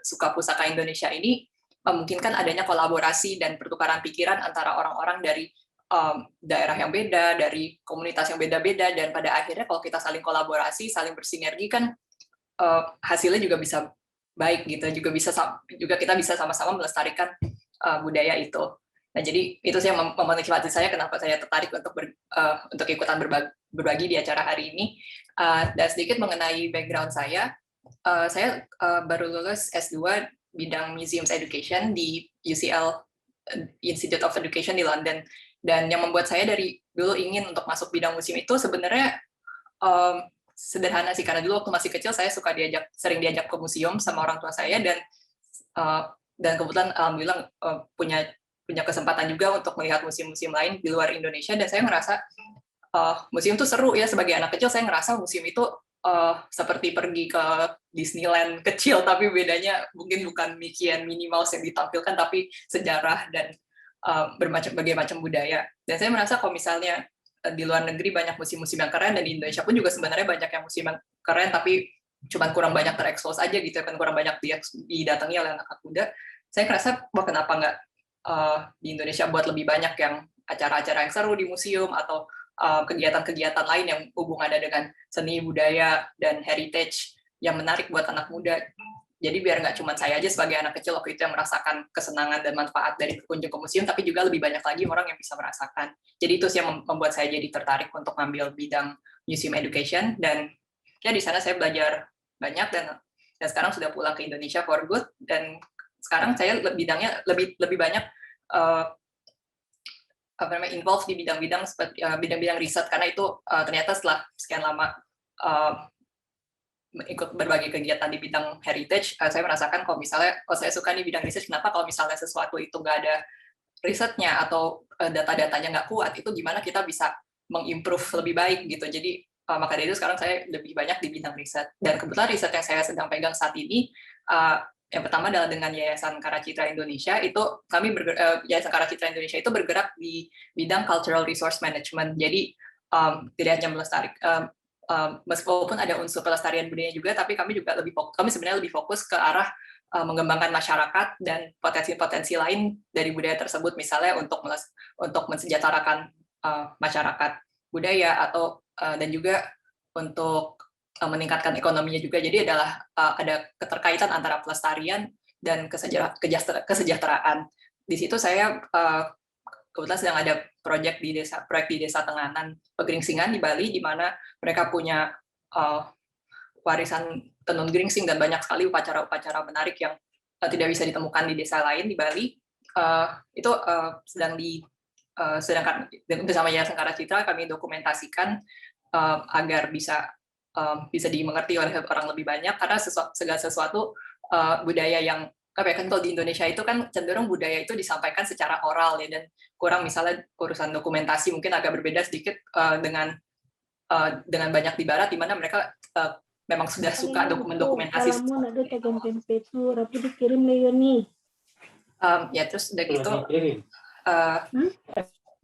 Suka Pusaka Indonesia ini, memungkinkan adanya kolaborasi dan pertukaran pikiran antara orang-orang dari daerah yang beda, dari komunitas yang beda-beda, dan pada akhirnya kalau kita saling kolaborasi, saling bersinergi kan hasilnya juga bisa baik gitu, juga kita bisa sama-sama melestarikan budaya itu. Nah, jadi itu sih yang memotivasi saya kenapa saya tertarik untuk ikutan berbagi di acara hari ini. Dan sedikit mengenai background saya baru lulus S2 bidang Museums Education di UCL Institute of Education di London. Dan yang membuat saya dari dulu ingin untuk masuk bidang museum itu sebenarnya sederhana sih, karena dulu waktu masih kecil saya sering diajak ke museum sama orang tua saya, dan kebetulan alhamdulillah punya kesempatan juga untuk melihat museum-museum lain di luar Indonesia, dan saya ngerasa museum itu seru ya. Sebagai anak kecil saya ngerasa museum itu seperti pergi ke Disneyland kecil, tapi bedanya mungkin bukan Mickey and Minnie Mouse yang ditampilkan, tapi sejarah dan berbagai macam budaya. Dan saya merasa kalau misalnya di luar negeri banyak museum-museum yang keren, dan di Indonesia pun juga sebenarnya banyak yang museum yang keren, tapi cuman kurang banyak terekspos aja gitu kan, kurang banyak didatangi oleh anak muda. Saya ngerasa bahwa kenapa nggak di Indonesia buat lebih banyak yang acara-acara yang seru di museum, atau kegiatan-kegiatan lain yang hubungannya dengan seni, budaya, dan heritage yang menarik buat anak muda. Jadi biar nggak cuma saya aja sebagai anak kecil waktu itu yang merasakan kesenangan dan manfaat dari berkunjung ke museum, tapi juga lebih banyak lagi orang yang bisa merasakan. Jadi itu sih yang membuat saya jadi tertarik untuk ngambil bidang museum education, dan ya di sana saya belajar banyak, dan sekarang sudah pulang ke Indonesia for good, dan sekarang saya bidangnya lebih banyak involved di bidang-bidang seperti bidang-bidang riset, karena itu ternyata setelah sekian lama ikut berbagai kegiatan di bidang heritage, saya merasakan kalau misalnya saya suka nih bidang riset, kenapa kalau misalnya sesuatu itu nggak ada risetnya atau data-datanya nggak kuat, itu gimana kita bisa mengimprove lebih baik gitu. Jadi maka dari itu sekarang saya lebih banyak di bidang riset, dan kebetulan riset yang saya sedang pegang saat ini yang pertama adalah dengan Yayasan Karacitra Indonesia. Itu kami Yayasan Karacitra Indonesia itu bergerak di bidang cultural resource management. Jadi tidak hanya melestarikan, meskipun ada unsur pelestarian budaya juga, tapi kami sebenarnya lebih fokus ke arah mengembangkan masyarakat dan potensi-potensi lain dari budaya tersebut, misalnya untuk mensejahterakan masyarakat budaya atau dan juga untuk meningkatkan ekonominya juga. Jadi ada keterkaitan antara pelestarian dan kesejahteraan. Di situ saya kebetulan sedang ada proyek di desa Tenganan Pegeringsingan di Bali, di mana mereka punya warisan tenun geringsing dan banyak sekali upacara-upacara menarik yang tidak bisa ditemukan di desa lain di Bali. Itu sedang bersama Yayasan Karacitra kami dokumentasikan agar bisa dimengerti oleh orang lebih banyak, karena segala sesuatu budaya yang kan kalau di Indonesia itu kan cenderung budaya itu disampaikan secara oral ya, dan kurang misalnya urusan dokumentasi mungkin agak berbeda sedikit dengan banyak di barat, di mana mereka memang sudah suka dokumentasi. Ya terus udah gitu.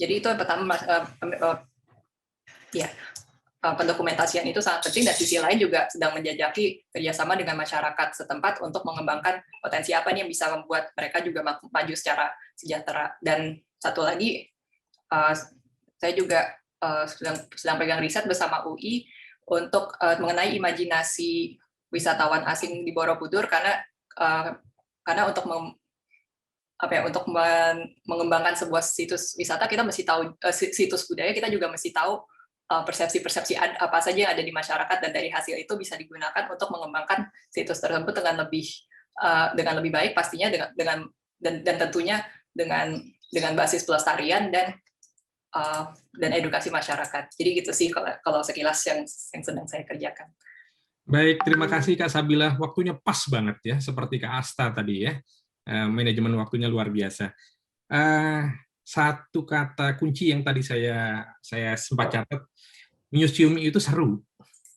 Jadi itu yang pertama, ya pendokumentasian itu sangat penting, dan sisi lain juga sedang menjajaki kerjasama dengan masyarakat setempat untuk mengembangkan potensi apa nih yang bisa membuat mereka juga maju secara sejahtera. Dan satu lagi, saya juga sedang pegang riset bersama UI untuk mengenai imajinasi wisatawan asing di Borobudur, karena untuk mengembangkan sebuah situs wisata kita mesti tahu, situs budaya kita juga mesti tahu persepsi-persepsi apa saja yang ada di masyarakat, dan dari hasil itu bisa digunakan untuk mengembangkan situs tersebut dengan lebih baik pastinya, dan tentunya dengan basis pelestarian dan edukasi masyarakat. Jadi gitu sih kalau sekilas yang sedang saya kerjakan. Baik, terima kasih Kak Sabila. Waktunya pas banget ya, seperti Kak Asta tadi ya. Manajemen waktunya luar biasa. Satu kata kunci yang tadi saya sempat catat, museum itu seru,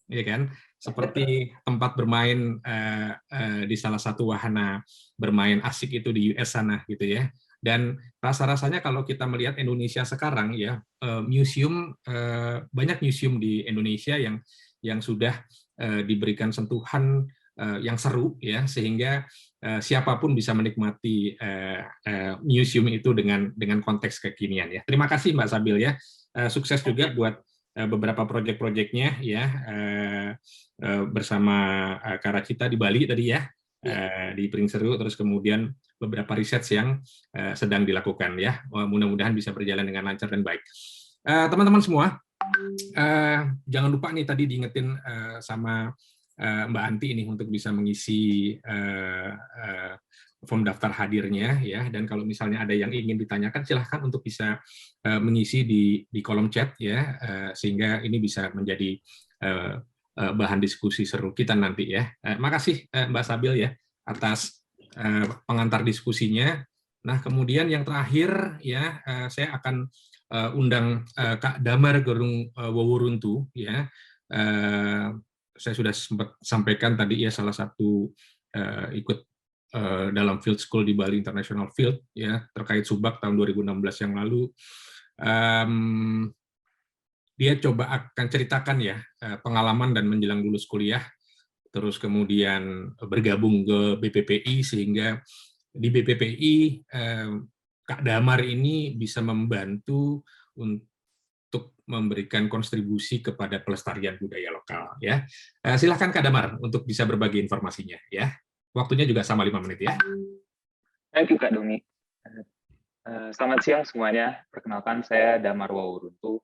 ya kan? Seperti tempat bermain di salah satu wahana bermain asik itu di US sana, gitu ya. Dan rasa-rasanya kalau kita melihat Indonesia sekarang ya, museum banyak museum di Indonesia yang sudah diberikan sentuhan yang seru ya, sehingga siapapun bisa menikmati museum itu dengan konteks kekinian ya. Terima kasih Mbak Sabil ya. Sukses juga buat beberapa proyek-proyeknya ya, bersama Karacitra di Bali tadi ya, di Pringseru, terus kemudian beberapa riset yang sedang dilakukan ya. Mudah-mudahan bisa berjalan dengan lancar dan baik. Teman-teman semua, jangan lupa nih tadi diingetin sama Mbak Anti ini untuk bisa mengisi form daftar hadirnya ya, dan kalau misalnya ada yang ingin ditanyakan silahkan untuk bisa mengisi di kolom chat ya, sehingga ini bisa menjadi bahan diskusi seru kita nanti ya. Makasih Mbak Sabil ya atas pengantar diskusinya. Nah kemudian yang terakhir ya, saya akan undang Kak Damar Gerung Wowuruntu ya. Saya sudah sempat sampaikan tadi ya, salah satu ikut dalam Field School di Bali International Field ya, terkait Subak tahun 2016 yang lalu. Dia coba akan ceritakan ya pengalaman dan menjelang lulus kuliah, terus kemudian bergabung ke BPPI, sehingga di BPPI Kak Damar ini bisa membantu untuk memberikan kontribusi kepada pelestarian budaya lokal. Ya, silahkan Kak Damar untuk bisa berbagi informasinya. Ya, waktunya juga sama 5 menit ya. Thank you Kak Domi. Selamat siang semuanya. Perkenalkan saya Damar Wawuruntu.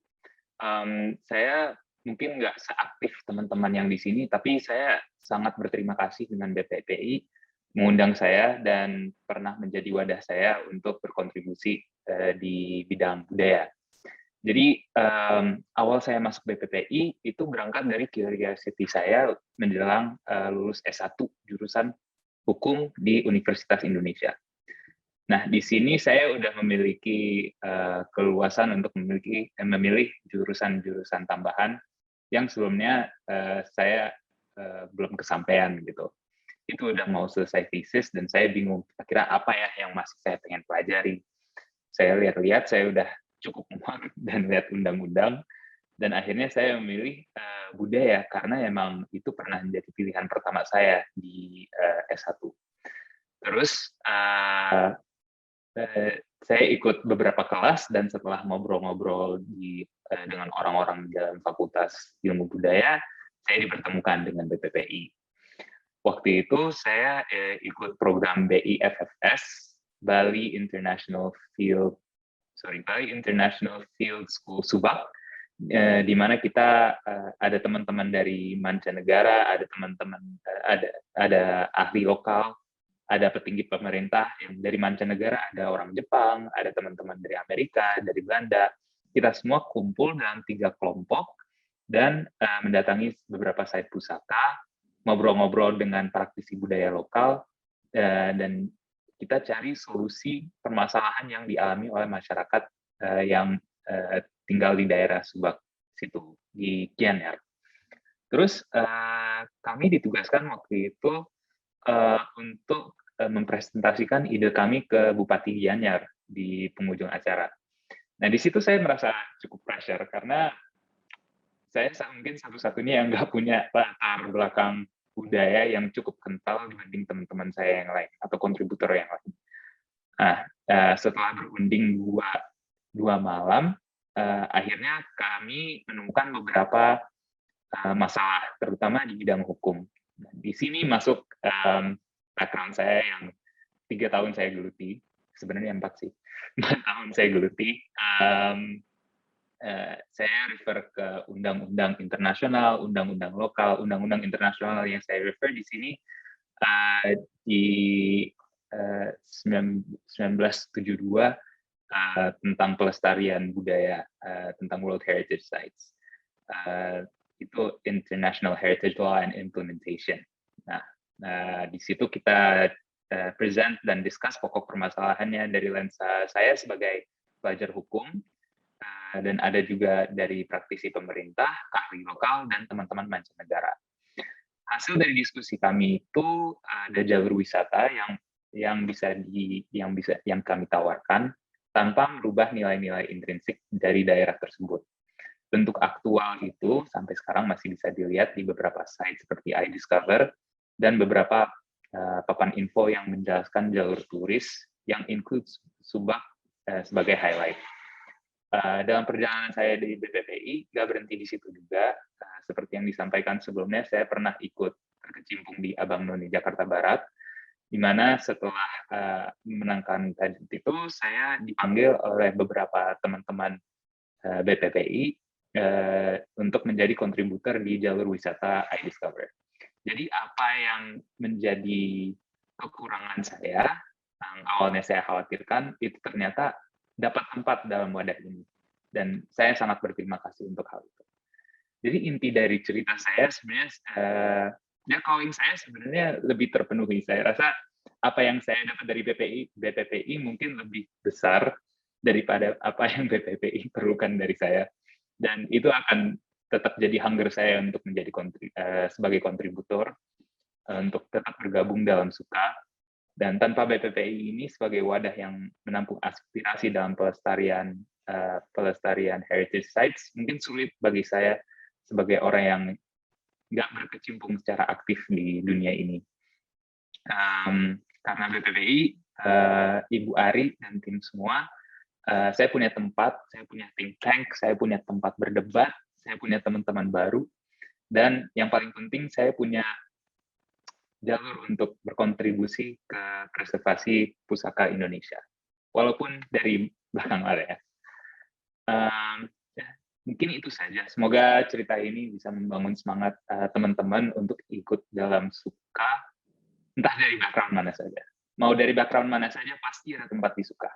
Saya mungkin nggak seaktif teman-teman yang di sini, tapi saya sangat berterima kasih dengan BPPI mengundang saya dan pernah menjadi wadah saya untuk berkontribusi di bidang budaya. Jadi awal saya masuk BPPI itu berangkat dari curiosity saya menjelang lulus S1 jurusan Hukum di Universitas Indonesia. Nah, di sini saya udah memiliki keluasan untuk memilih jurusan-jurusan tambahan yang sebelumnya saya belum kesampaian gitu. Itu udah mau selesai thesis dan saya bingung kira-kira apa ya yang masih saya pengen pelajari. Saya lihat-lihat, saya udah cukup muak dan lihat undang-undang, dan akhirnya saya memilih budaya karena emang itu pernah menjadi pilihan pertama saya di S1. Terus saya ikut beberapa kelas dan setelah ngobrol-ngobrol dengan orang-orang di dalam Fakultas Ilmu Budaya, saya dipertemukan dengan BPPI. Waktu itu saya ikut program BIFFS, Bali International Field School Subak, di mana kita ada teman-teman dari mancanegara, ada teman-teman ada ahli lokal, ada petinggi pemerintah yang dari mancanegara, ada orang Jepang, ada teman-teman dari Amerika, dari Belanda. Kita semua kumpul dalam 3 kelompok dan mendatangi beberapa site pusaka, ngobrol-ngobrol dengan praktisi budaya lokal, dan kita cari solusi permasalahan yang dialami oleh masyarakat yang tinggal di daerah Subak situ, di Gianyar. Terus kami ditugaskan waktu itu untuk mempresentasikan ide kami ke Bupati Gianyar di penghujung acara. Nah, di situ saya merasa cukup pressure karena saya mungkin satu-satunya yang nggak punya latar belakang budaya yang cukup kental dibanding teman-teman saya yang lain atau kontributor yang lain. Nah, setelah berunding dua malam, akhirnya kami menemukan beberapa masalah, terutama di bidang hukum. Di sini masuk background saya yang 3 tahun saya geluti, sebenarnya 4 sih, 4 tahun saya geluti. Saya refer ke undang-undang internasional, undang-undang lokal, undang-undang internasional yang saya refer di sini di 1972 tentang pelestarian budaya, tentang World Heritage Sites. Itu International Heritage Law and Implementation. Nah, di situ kita present dan discuss pokok permasalahannya dari lensa saya sebagai pelajar hukum, dan ada juga dari praktisi pemerintah, ahli lokal, dan teman-teman mancanegara. Hasil dari diskusi kami itu ada jalur wisata yang kami tawarkan tanpa merubah nilai-nilai intrinsik dari daerah tersebut. Bentuk aktual itu sampai sekarang masih bisa dilihat di beberapa site seperti iDiscover dan beberapa papan info yang menjelaskan jalur turis yang include Subak sebagai highlight. Dalam perjalanan saya di BPPI, nggak berhenti di situ juga. Seperti yang disampaikan sebelumnya, saya pernah ikut berkecimpung di Abang None, Jakarta Barat, di mana setelah memenangkan tadi itu, saya dipanggil oleh beberapa teman-teman BPPI untuk menjadi kontributor di jalur wisata iDiscover. Jadi apa yang menjadi kekurangan saya, yang awalnya saya khawatirkan, itu ternyata dapat tempat dalam wadah ini. Dan saya sangat berterima kasih untuk hal itu. Jadi inti dari cerita saya sebenarnya, calling saya sebenarnya lebih terpenuhi. Saya rasa apa yang saya dapat dari BPPI mungkin lebih besar daripada apa yang BPPI perlukan dari saya. Dan itu akan tetap jadi hunger saya untuk menjadi sebagai kontributor, untuk tetap bergabung dalam Suka. Dan tanpa BPPI ini sebagai wadah yang menampung aspirasi dalam pelestarian heritage sites, mungkin sulit bagi saya sebagai orang yang nggak berkecimpung secara aktif di dunia ini. Karena BPPI, Ibu Ari dan tim semua Saya punya tempat, saya punya think tank, saya punya tempat berdebat, saya punya teman-teman baru, dan yang paling penting saya punya jalur untuk berkontribusi ke preservasi pusaka Indonesia. Walaupun dari belakang layar. Mungkin itu saja. Semoga cerita ini bisa membangun semangat teman-teman untuk ikut dalam suka, entah dari background mana saja. Mau dari background mana saja, pasti ada tempat di suka.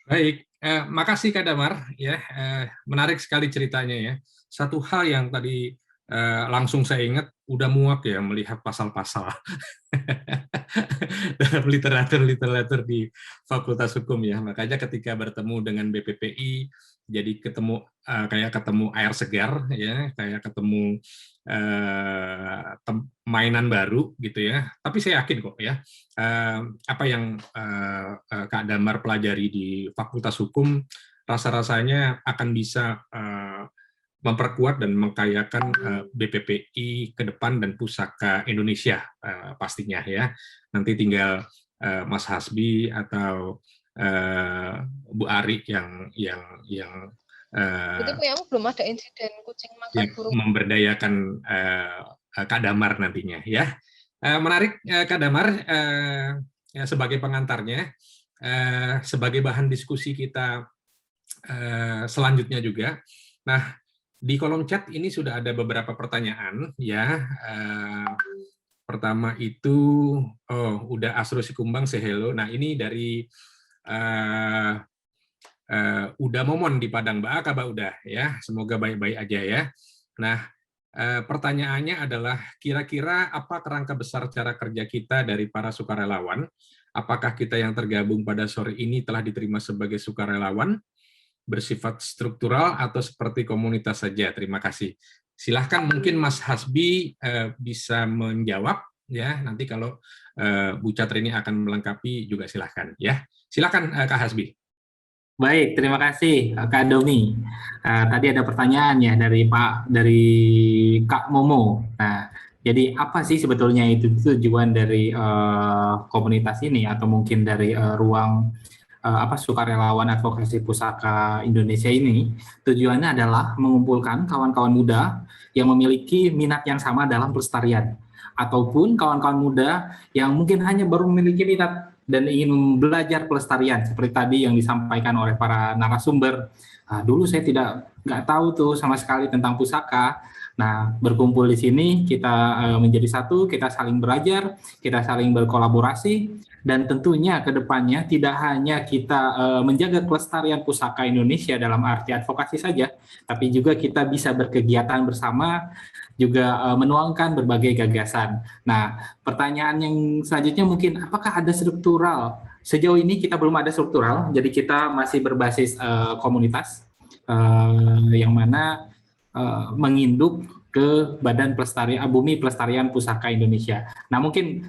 Baik, makasih Kak Damar. Ya, menarik sekali ceritanya ya. Satu hal yang tadi langsung saya ingat, udah muak ya melihat pasal-pasal dalam literatur di Fakultas Hukum ya. Makanya ketika bertemu dengan BPPI, jadi kayak ketemu air segar ya, kayak ketemu mainan baru gitu ya. Tapi saya yakin kok ya, apa yang Kak Damar pelajari di Fakultas Hukum rasa-rasanya akan bisa memperkuat dan mengkayakan BPPI ke depan dan pusaka Indonesia pastinya ya. Nanti tinggal Mas Hasbi atau Bu Ari yang Itu punya belum ada insiden kucing makan burung. memberdayakan Kak Damar nantinya ya. Menarik Kak Damar ya, sebagai pengantarnya, sebagai bahan diskusi kita selanjutnya juga. Nah, di kolom chat ini sudah ada beberapa pertanyaan ya. Pertama itu udah Asro Sikumbang say hello. Nah, ini dari Uda Momon di Padang. Mbak udah ya. Semoga baik-baik aja ya. Nah, pertanyaannya adalah kira-kira apa kerangka besar cara kerja kita dari para sukarelawan? Apakah kita yang tergabung pada sore ini telah diterima sebagai sukarelawan? Bersifat struktural atau seperti komunitas saja? Terima kasih. Silahkan mungkin Mas Hasbi bisa menjawab ya. Nanti kalau Bu Catrini akan melengkapi juga silahkan ya. Silahkan Kak Hasbi. Baik, terima kasih Kak Domi. Tadi ada pertanyaan ya dari Kak Momo. Nah, jadi apa sih sebetulnya itu tujuan dari komunitas ini atau mungkin dari ruang sukarelawan advokasi pusaka Indonesia ini? Tujuannya adalah mengumpulkan kawan-kawan muda yang memiliki minat yang sama dalam pelestarian, ataupun kawan-kawan muda yang mungkin hanya baru memiliki minat dan ingin belajar pelestarian seperti tadi yang disampaikan oleh para narasumber. Dulu saya nggak tahu tuh sama sekali tentang pusaka. Nah, berkumpul di sini kita menjadi satu, kita saling belajar, kita saling berkolaborasi, dan tentunya ke depannya tidak hanya kita menjaga kelestarian pusaka Indonesia dalam arti advokasi saja, tapi juga kita bisa berkegiatan bersama, juga menuangkan berbagai gagasan. Nah, pertanyaan yang selanjutnya mungkin apakah ada struktural? Sejauh ini kita belum ada struktural, jadi kita masih berbasis komunitas yang mana menginduk ke Badan Bumi Pelestarian Pusaka Indonesia. Nah, mungkin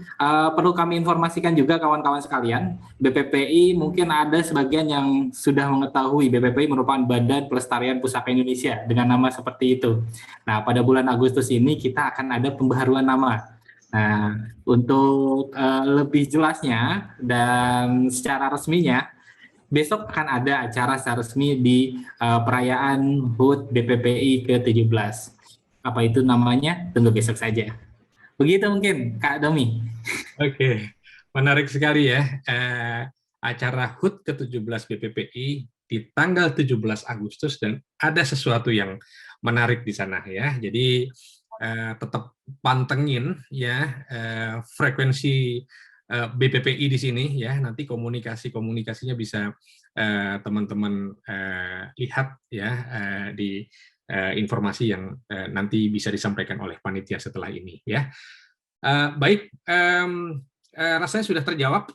perlu kami informasikan juga kawan-kawan sekalian, BPPI mungkin ada sebagian yang sudah mengetahui BPPI merupakan Badan Pelestarian Pusaka Indonesia dengan nama seperti itu. Nah, pada bulan Agustus ini kita akan ada pembaharuan nama. Nah, untuk lebih jelasnya dan secara resminya, besok akan ada acara secara resmi di perayaan HUT BPPI ke-17. Apa itu namanya? Tunggu besok saja. Begitu mungkin, Kak Domi. Oke, menarik sekali ya. Acara HUT ke-17 BPPI di tanggal 17 Agustus dan ada sesuatu yang menarik di sana ya. Jadi tetap pantengin ya frekuensi BPPI di sini ya, nanti komunikasinya bisa teman-teman lihat ya di informasi yang nanti bisa disampaikan oleh panitia setelah ini ya. Baik, rasanya sudah terjawab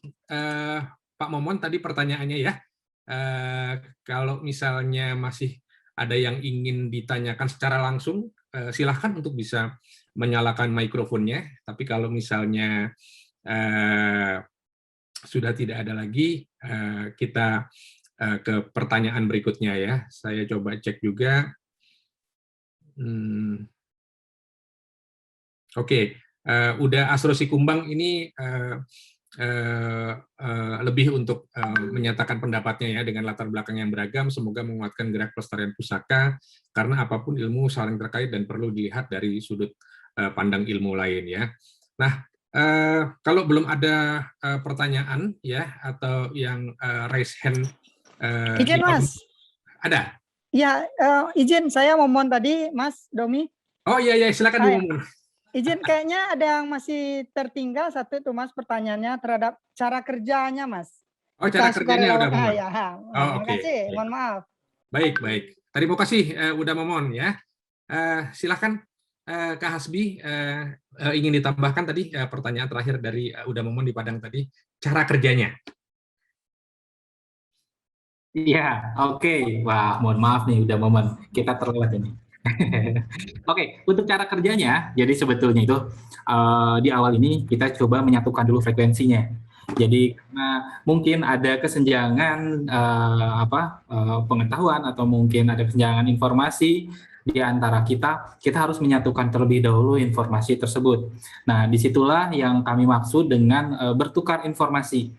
Pak Momon tadi pertanyaannya ya. Kalau misalnya masih ada yang ingin ditanyakan secara langsung, silahkan untuk bisa menyalakan mikrofonnya. Tapi kalau misalnya sudah tidak ada lagi, kita ke pertanyaan berikutnya ya. Saya coba cek juga. Oke, udah Asro Sikumbang ini lebih untuk menyatakan pendapatnya ya dengan latar belakang yang beragam. Semoga menguatkan gerak pelestarian pusaka karena apapun ilmu saling terkait dan perlu dilihat dari sudut pandang ilmu lain ya. Nah, kalau belum ada pertanyaan ya atau yang raise hand, Izin Mas. Ada. Ya, izin saya ngomong tadi Mas Domi. Oh iya silakan ngomong. Izin, kayaknya ada yang masih tertinggal satu tuh Mas pertanyaannya terhadap cara kerjanya Mas. Oh, cara kerjanya udah Momon. Ya, Oh, terima kasih, mohon maaf. Baik. Terima kasih udah Momon ya. Silahkan Kak Hasbi ingin ditambahkan tadi pertanyaan terakhir dari udah Momon di Padang tadi, cara kerjanya. Iya, oke. Wah, mohon maaf nih udah Momon. Kita terlewat ini. Oke, untuk cara kerjanya, jadi sebetulnya itu di awal ini kita coba menyatukan dulu frekuensinya. Jadi karena mungkin ada kesenjangan pengetahuan atau mungkin ada kesenjangan informasi di antara kita harus menyatukan terlebih dahulu informasi tersebut. Nah, disitulah yang kami maksud dengan bertukar informasi.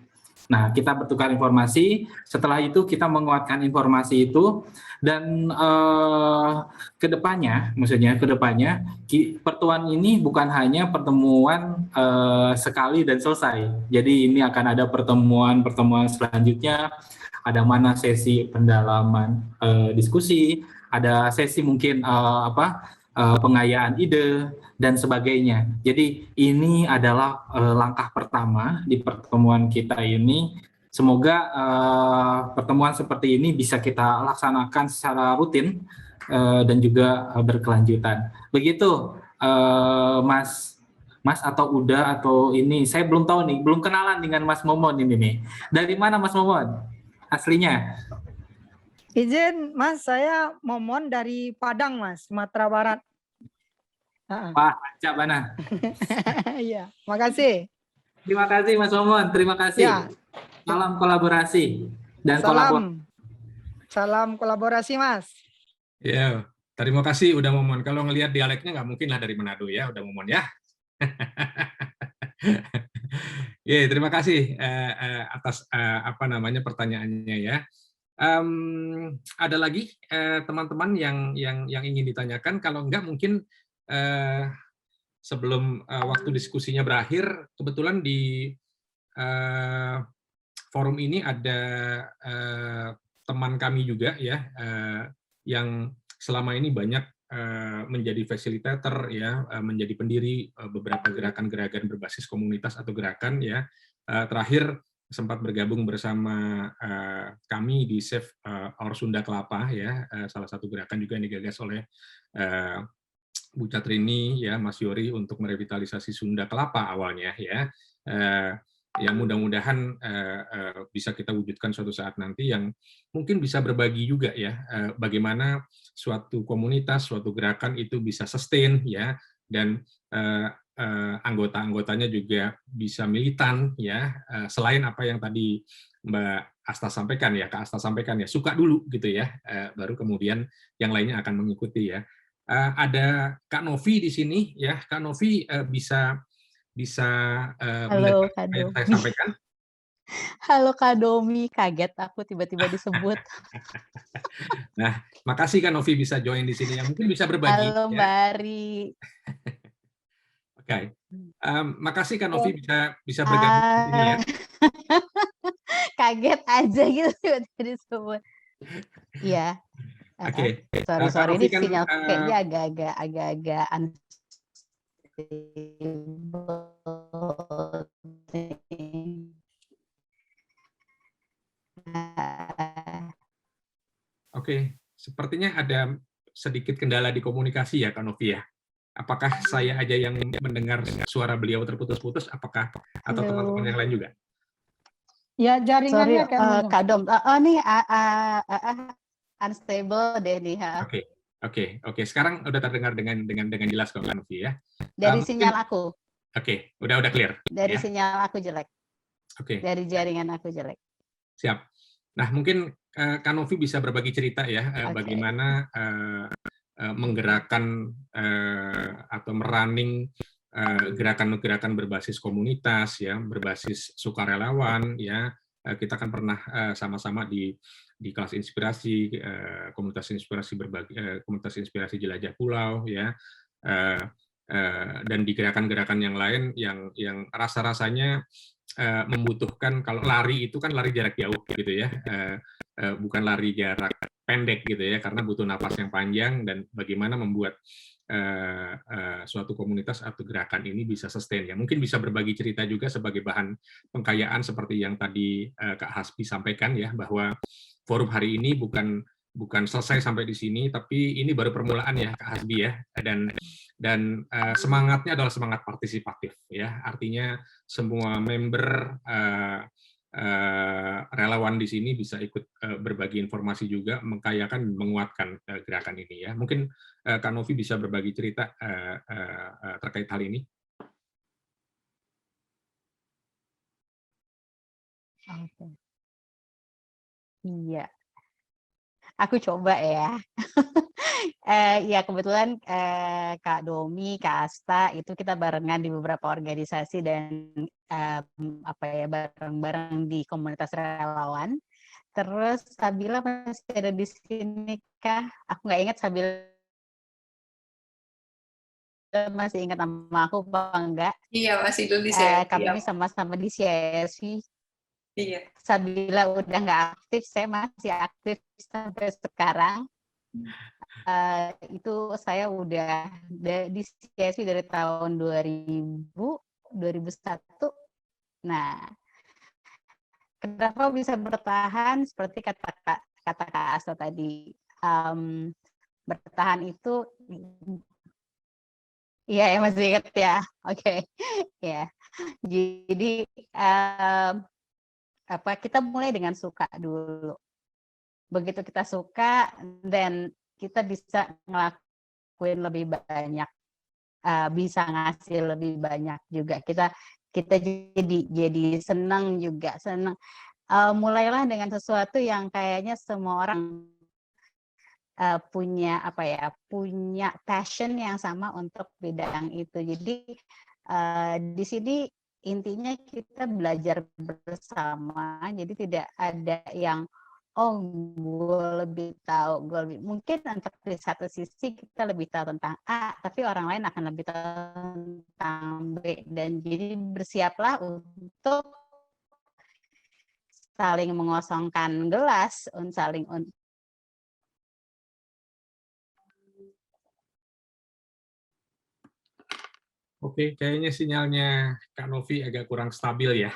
Nah, kita bertukar informasi, setelah itu kita menguatkan informasi itu, dan kedepannya pertemuan ini bukan hanya pertemuan sekali dan selesai. Jadi ini akan ada pertemuan selanjutnya, ada mana sesi pendalaman diskusi, ada sesi mungkin pengayaan ide, dan sebagainya. Jadi ini adalah langkah pertama di pertemuan kita ini. Semoga pertemuan seperti ini bisa kita laksanakan secara rutin dan juga berkelanjutan. Begitu Mas atau Uda atau ini, saya belum tahu nih, belum kenalan dengan Mas Momon ini nih. Dari mana Mas Momon aslinya? Izin Mas, saya Momon dari Padang Mas, Sumatera Barat. Wah, mantap mana. Iya, makasih. Terima kasih Mas Momon, terima kasih. Ya. Salam kolaborasi dan Salam kolaborasi Mas. Ya, terima kasih udah Momon. Kalau ngelihat dialeknya nggak mungkin lah dari Manado ya, udah Momon ya. Ya, terima kasih atas pertanyaannya ya. Ada lagi teman-teman yang ingin ditanyakan? Kalau enggak mungkin sebelum waktu diskusinya berakhir, kebetulan di forum ini ada teman kami juga ya, yang selama ini banyak menjadi fasilitator ya, menjadi pendiri beberapa gerakan-gerakan berbasis komunitas atau gerakan ya. Terakhir sempat bergabung bersama kami di Save Our Sunda Kelapa ya, salah satu gerakan juga yang digagas oleh Bu Catrini ya, Mas Yori untuk merevitalisasi Sunda Kelapa awalnya ya, yang mudah-mudahan bisa kita wujudkan suatu saat nanti, yang mungkin bisa berbagi juga ya, bagaimana suatu komunitas, suatu gerakan itu bisa sustain ya, dan anggota-anggotanya juga bisa militan ya, selain apa yang tadi Mbak Asta sampaikan ya, Kak Asta sampaikan ya, suka dulu gitu ya, baru kemudian yang lainnya akan mengikuti ya. Ada Kak Novi di sini ya, Kak Novi bisa Halo, apa yang saya sampaikan. Halo Kak Domi, kaget aku tiba-tiba disebut. Nah, makasih Kak Novi bisa join di sini, yang mungkin bisa berbagi. Halo Mbak Ari. Oke, makasih Kak Novi bisa bergabung di sini ya. Kaget aja gitu tiba-tiba disebut. Iya. Oke. Sorry ini kan, sinyal kayaknya agak-agak Oke, sepertinya ada sedikit kendala di komunikasi ya Kak Novi ya. Apakah saya aja yang mendengar suara beliau terputus-putus, apakah atau teman-teman yang lain juga? Ya, jaringannya Kak Dom. Nih unstable deh nih. Oke. Sekarang udah terdengar dengan jelas kok Kak Novi ya. Dari sinyal aku. Oke, udah clear. Dari ya? sinyal aku jelek. Oke. Dari jaringan aku jelek. Siap. Nah, mungkin Kak Novi bisa berbagi cerita ya, bagaimana menggerakkan atau merunning gerakan-gerakan berbasis komunitas, ya, berbasis sukarelawan, ya. Kita kan pernah sama-sama di kelas inspirasi, komunitas inspirasi jelajah pulau, ya, dan di gerakan-gerakan yang lain yang rasa-rasanya membutuhkan, kalau lari itu kan lari jarak jauh gitu ya, bukan lari jarak pendek gitu ya, karena butuh napas yang panjang, dan bagaimana membuat suatu komunitas atau gerakan ini bisa sustain, ya. Mungkin bisa berbagi cerita juga sebagai bahan pengkayaan seperti yang tadi Kak Hasbi sampaikan, ya, bahwa forum hari ini bukan selesai sampai di sini, tapi ini baru permulaan, ya Kak Hasbi, ya, dan semangatnya adalah semangat partisipatif, ya, artinya semua member relawan di sini bisa ikut berbagi informasi juga, mengkayakan, menguatkan gerakan ini, ya. Mungkin Kak Novi bisa berbagi cerita terkait hal ini. Oke. Iya, aku coba ya. Ya kebetulan Kak Domi, Kak Asta itu kita barengan di beberapa organisasi dan bareng-bareng di komunitas relawan. Terus Sabila masih ada di sini kah? Aku nggak ingat Sabila masih ingat nama aku apa enggak? Iya, masih dulu di CSV. Kami sama-sama di CSV. Iya. Sabila udah nggak aktif, saya masih aktif sampai sekarang. Itu saya udah di CSV dari tahun 2001. Nah, kenapa bisa bertahan seperti kata Kak Asta tadi, bertahan itu, iya ya masih ingat ya, oke, ya. Jadi kita mulai dengan suka dulu. Begitu kita suka, dan kita bisa ngelakuin lebih banyak, bisa ngasih lebih banyak juga. Kita jadi senang juga, senang. Mulailah dengan sesuatu yang kayaknya semua orang punya punya passion yang sama untuk bidang itu. Jadi di sini intinya kita belajar bersama. Jadi tidak ada yang gue lebih tahu, mungkin untuk di satu sisi kita lebih tahu tentang A, tapi orang lain akan lebih tahu tentang B, dan jadi bersiaplah untuk saling mengosongkan gelas, Oke, kayaknya sinyalnya Kak Novi agak kurang stabil, ya.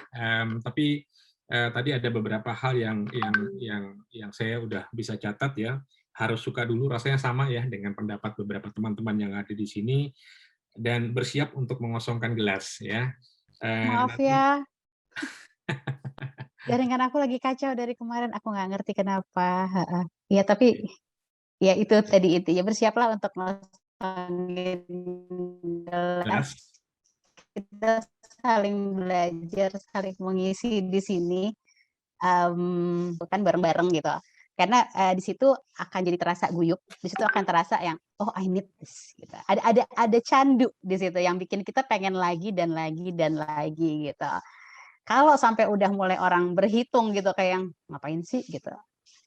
Tapi tadi ada beberapa hal yang saya udah bisa catat, ya. Harus suka dulu, rasanya sama ya dengan pendapat beberapa teman-teman yang ada di sini, dan bersiap untuk mengosongkan gelas, ya. Maaf ya, jaringan aku lagi kacau dari kemarin, aku nggak ngerti kenapa. Ya tapi ya itu tadi itu ya, bersiaplah untuk ngosongin gelas. Kita saling belajar, saling mengisi di sini, kan bareng-bareng gitu. Karena di situ akan jadi terasa guyup, di situ akan terasa yang I need this gitu. Ada candu di situ yang bikin kita pengen lagi dan lagi dan lagi gitu. Kalau sampai udah mulai orang berhitung gitu, kayak yang ngapain sih gitu,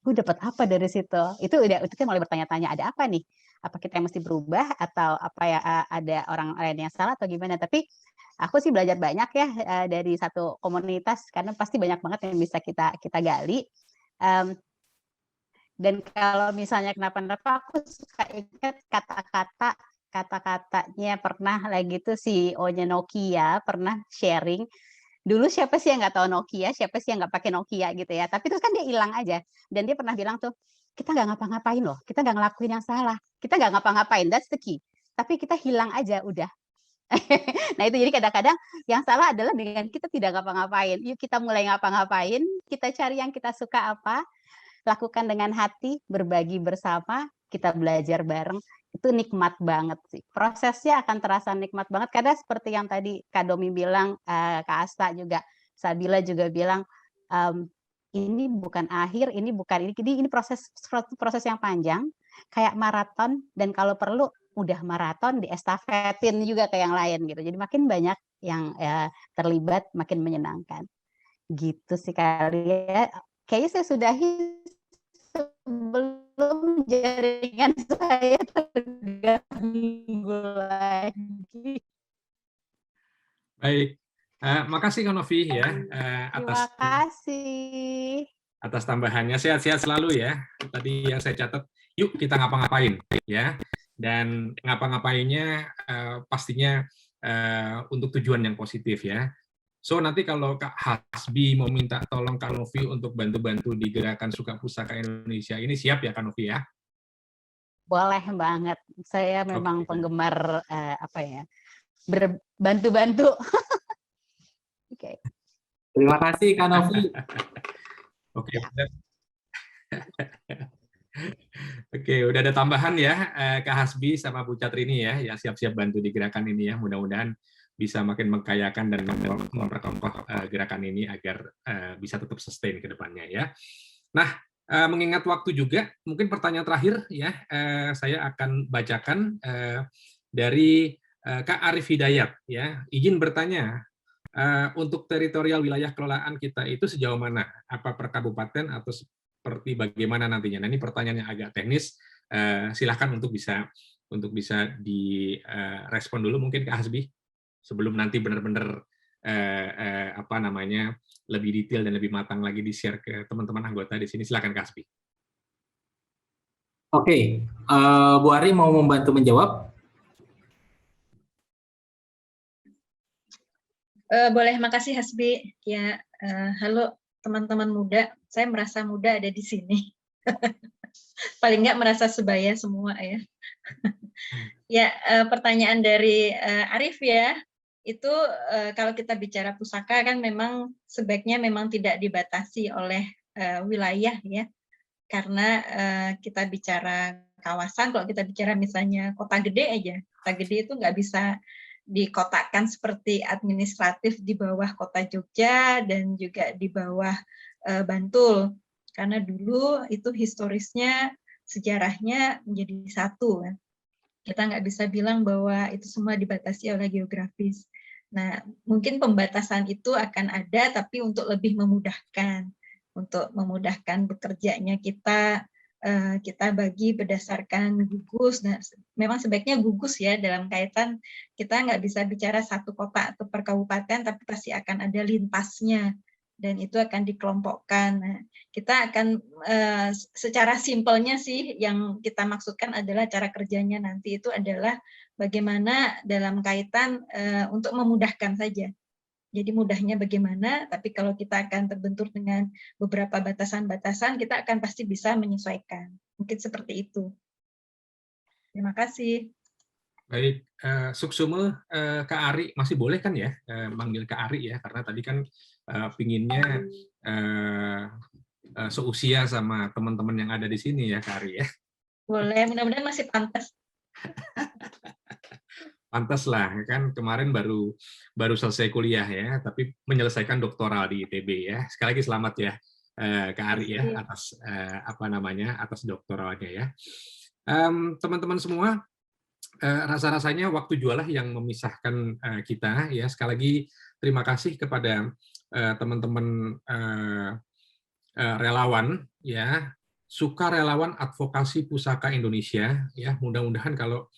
gue dapat apa dari situ, itu kan mulai bertanya-tanya, ada apa nih, apa kita yang mesti berubah, atau apa ya, ada orang lain yang salah atau gimana. Tapi aku sih belajar banyak ya dari satu komunitas, karena pasti banyak banget yang bisa kita gali. Dan kalau misalnya kenapa-napa, aku suka ingat kata-katanya pernah lagi tuh CEO-nya Nokia pernah sharing. Dulu siapa sih yang nggak tahu Nokia, siapa sih yang nggak pakai Nokia gitu ya. Tapi terus kan dia hilang aja. Dan dia pernah bilang tuh, kita nggak ngapa-ngapain loh, kita nggak ngelakuin yang salah, kita nggak ngapa-ngapain, that's the key. Tapi kita hilang aja, udah. Nah itu jadi kadang-kadang yang salah adalah dengan kita tidak ngapa-ngapain. Yuk kita mulai ngapa-ngapain, kita cari yang kita suka apa, lakukan dengan hati, berbagi bersama, kita belajar bareng. Itu nikmat banget sih. Prosesnya akan terasa nikmat banget, karena seperti yang tadi Kak Domi bilang, Kak Asta juga, Sabila juga bilang, ini bukan akhir, ini proses yang panjang, kayak maraton, dan kalau perlu udah maraton diestafetin juga ke yang lain gitu. Jadi makin banyak yang terlibat, makin menyenangkan. Gitu sih kali ya. Kayaknya saya sudahi sebelum jaringan saya terganggu lagi. Baik, makasih Kak Novi ya Terima kasih. atas tambahannya. Sehat-sehat selalu ya. Tadi yang saya catat, yuk kita ngapa-ngapain ya. Dan ngapa-ngapainnya pastinya untuk tujuan yang positif ya. So nanti kalau Kak Hasbi mau minta tolong Kak Novi untuk bantu-bantu di gerakan Suka Pusaka Indonesia ini, siap ya Kak Novi ya? Boleh banget. Saya memang penggemar apa ya? Berbantu-bantu. Oke. Terima kasih Kak Novi. Oke. Oke, udah ada tambahan ya Kak Hasbi sama Bu Catrini ya siap-siap bantu di gerakan ini ya. Mudah-mudahan bisa makin mengkayakan dan memperkokoh gerakan ini agar bisa tetap sustain ke depannya ya. Nah, mengingat waktu juga, mungkin pertanyaan terakhir ya, saya akan bacakan dari Kak Arif Hidayat ya. Izin bertanya, untuk teritorial wilayah kelolaan kita itu sejauh mana? Apa per kabupaten atau seperti bagaimana nantinya? Nah, ini pertanyaan yang agak teknis. Silahkan untuk bisa direspon dulu mungkin Kak Hasbi sebelum nanti benar-benar apa namanya lebih detail dan lebih matang lagi di-share ke teman-teman anggota di sini. Silakan Kak Hasbi. Oke, Bu Ari mau membantu menjawab? Boleh, makasih Hasbi. Ya, halo teman-teman muda. Saya merasa muda ada di sini. Paling nggak merasa sebaya semua ya. Ya, pertanyaan dari Arif ya. Itu kalau kita bicara pusaka kan memang sebaiknya memang tidak dibatasi oleh wilayah ya. Karena kita bicara kawasan, kalau kita bicara misalnya kota gede aja. Kota gede itu nggak bisa dikotakkan seperti administratif di bawah kota Jogja dan juga di bawah Bantul. Karena dulu itu historisnya, sejarahnya menjadi satu. Kan? Kita nggak bisa bilang bahwa itu semua dibatasi oleh geografis. Nah, mungkin pembatasan itu akan ada, tapi untuk lebih memudahkan. Untuk memudahkan bekerjanya kita bagi berdasarkan gugus. Nah, memang sebaiknya gugus ya dalam kaitan kita nggak bisa bicara satu kota atau per kabupaten, tapi pasti akan ada lintasnya dan itu akan dikelompokkan. Nah, kita akan secara simpelnya sih yang kita maksudkan adalah cara kerjanya nanti itu adalah bagaimana dalam kaitan untuk memudahkan saja. Jadi mudahnya bagaimana, tapi kalau kita akan terbentur dengan beberapa batasan-batasan, kita akan pasti bisa menyesuaikan. Mungkin seperti itu. Terima kasih. Baik, Suksume, Kak Ari, masih boleh kan ya manggil Kak Ari ya, karena tadi kan pinginnya seusia sama teman-teman yang ada di sini ya Kak Ari ya. Boleh, mudah-mudahan masih pantas. Pantas lah, kan kemarin baru selesai kuliah ya, tapi menyelesaikan doktoral di ITB ya. Sekali lagi selamat ya Kak Ari ya atas atas doktoralnya ya. Teman-teman semua, rasa-rasanya waktu jualah yang memisahkan kita ya. Sekali lagi terima kasih kepada teman-teman relawan ya, sukarelawan advokasi pusaka Indonesia ya. Mudah-mudahan kalau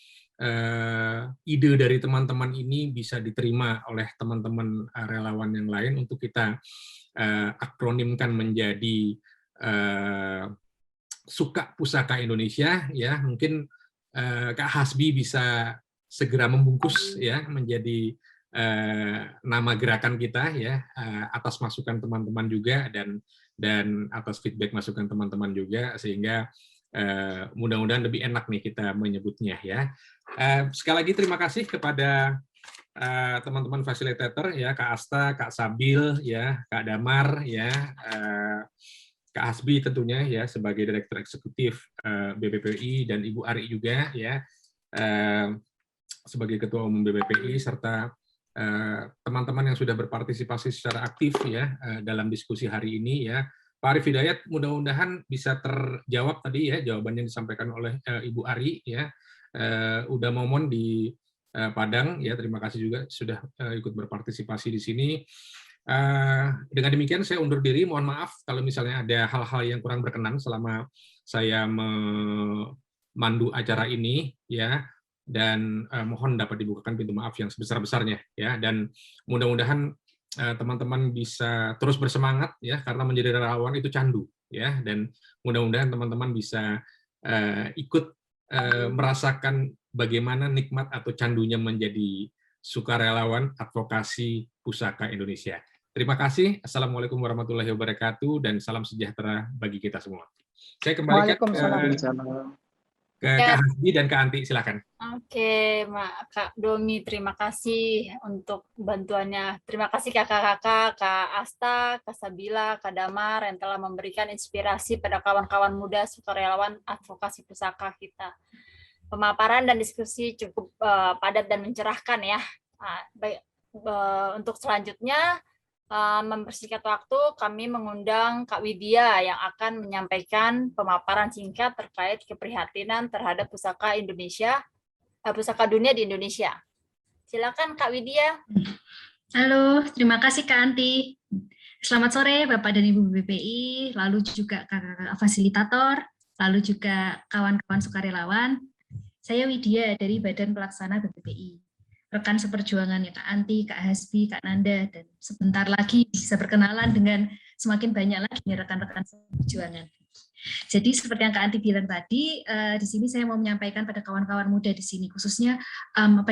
ide dari teman-teman ini bisa diterima oleh teman-teman relawan yang lain untuk kita akronimkan menjadi Suka Pusaka Indonesia ya. Mungkin Kak Hasbi bisa segera membungkus ya menjadi nama gerakan kita ya, atas masukan teman-teman juga dan atas feedback masukan teman-teman juga, sehingga mudah-mudahan lebih enak nih kita menyebutnya ya. Sekali lagi terima kasih kepada teman-teman fasilitator ya, Kak Asta, Kak Sabil ya, Kak Damar ya, Kak Hasbi tentunya ya sebagai Direktur Eksekutif BBPI, dan Ibu Ari juga ya sebagai Ketua Umum BBPI, serta teman-teman yang sudah berpartisipasi secara aktif ya dalam diskusi hari ini ya. Pak Arif Hidayat, mudah-mudahan bisa terjawab tadi ya jawabannya disampaikan oleh Ibu Ari ya. Uda Momon di Padang, ya terima kasih juga sudah ikut berpartisipasi di sini. Dengan demikian saya undur diri, mohon maaf kalau misalnya ada hal-hal yang kurang berkenan selama saya memandu acara ini, ya, dan mohon dapat dibukakan pintu maaf yang sebesar-besarnya, ya, dan mudah-mudahan teman-teman bisa terus bersemangat, ya, karena menjadi relawan itu candu, ya, dan mudah-mudahan teman-teman bisa ikut merasakan bagaimana nikmat atau candunya menjadi sukarelawan advokasi pusaka Indonesia. Terima kasih. Assalamualaikum warahmatullahi wabarakatuh dan salam sejahtera bagi kita semua. Saya kembalikan ke Kak Hasbi dan Kak Anti, silakan. Oke, Kak Domi, terima kasih untuk bantuannya. Terima kasih kakak-kakak, Kak Asta, Kak Sabila, Kak Damar yang telah memberikan inspirasi pada kawan-kawan muda sukarelawan advokasi pusaka kita. Pemaparan dan diskusi cukup padat dan mencerahkan ya. Untuk selanjutnya, mempersingkat waktu, kami mengundang Kak Widya yang akan menyampaikan pemaparan singkat terkait keprihatinan terhadap pusaka Indonesia, pusaka dunia di Indonesia. Silakan Kak Widya. Halo, terima kasih Kak Anti. Selamat sore Bapak dan Ibu BPPI, lalu juga kakak fasilitator, lalu juga kawan-kawan sukarelawan. Saya Widya dari Badan Pelaksana BPPI. Rekan seperjuangannya Kak Anti, Kak Hasbi, Kak Nanda, dan sebentar lagi bisa berkenalan dengan semakin banyak lagi rekan-rekan seperjuangan. Jadi seperti yang Kak Anti bilang tadi, di sini saya mau menyampaikan pada kawan-kawan muda di sini, khususnya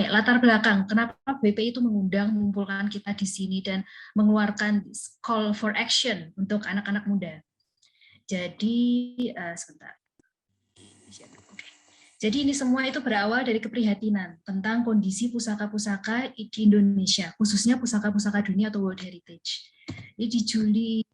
latar belakang kenapa BPI itu mengundang, mengumpulkan kita di sini dan mengeluarkan call for action untuk anak-anak muda. Jadi sebentar. Jadi ini semua itu berawal dari keprihatinan tentang kondisi pusaka-pusaka di Indonesia, khususnya pusaka-pusaka dunia atau World Heritage. Jadi di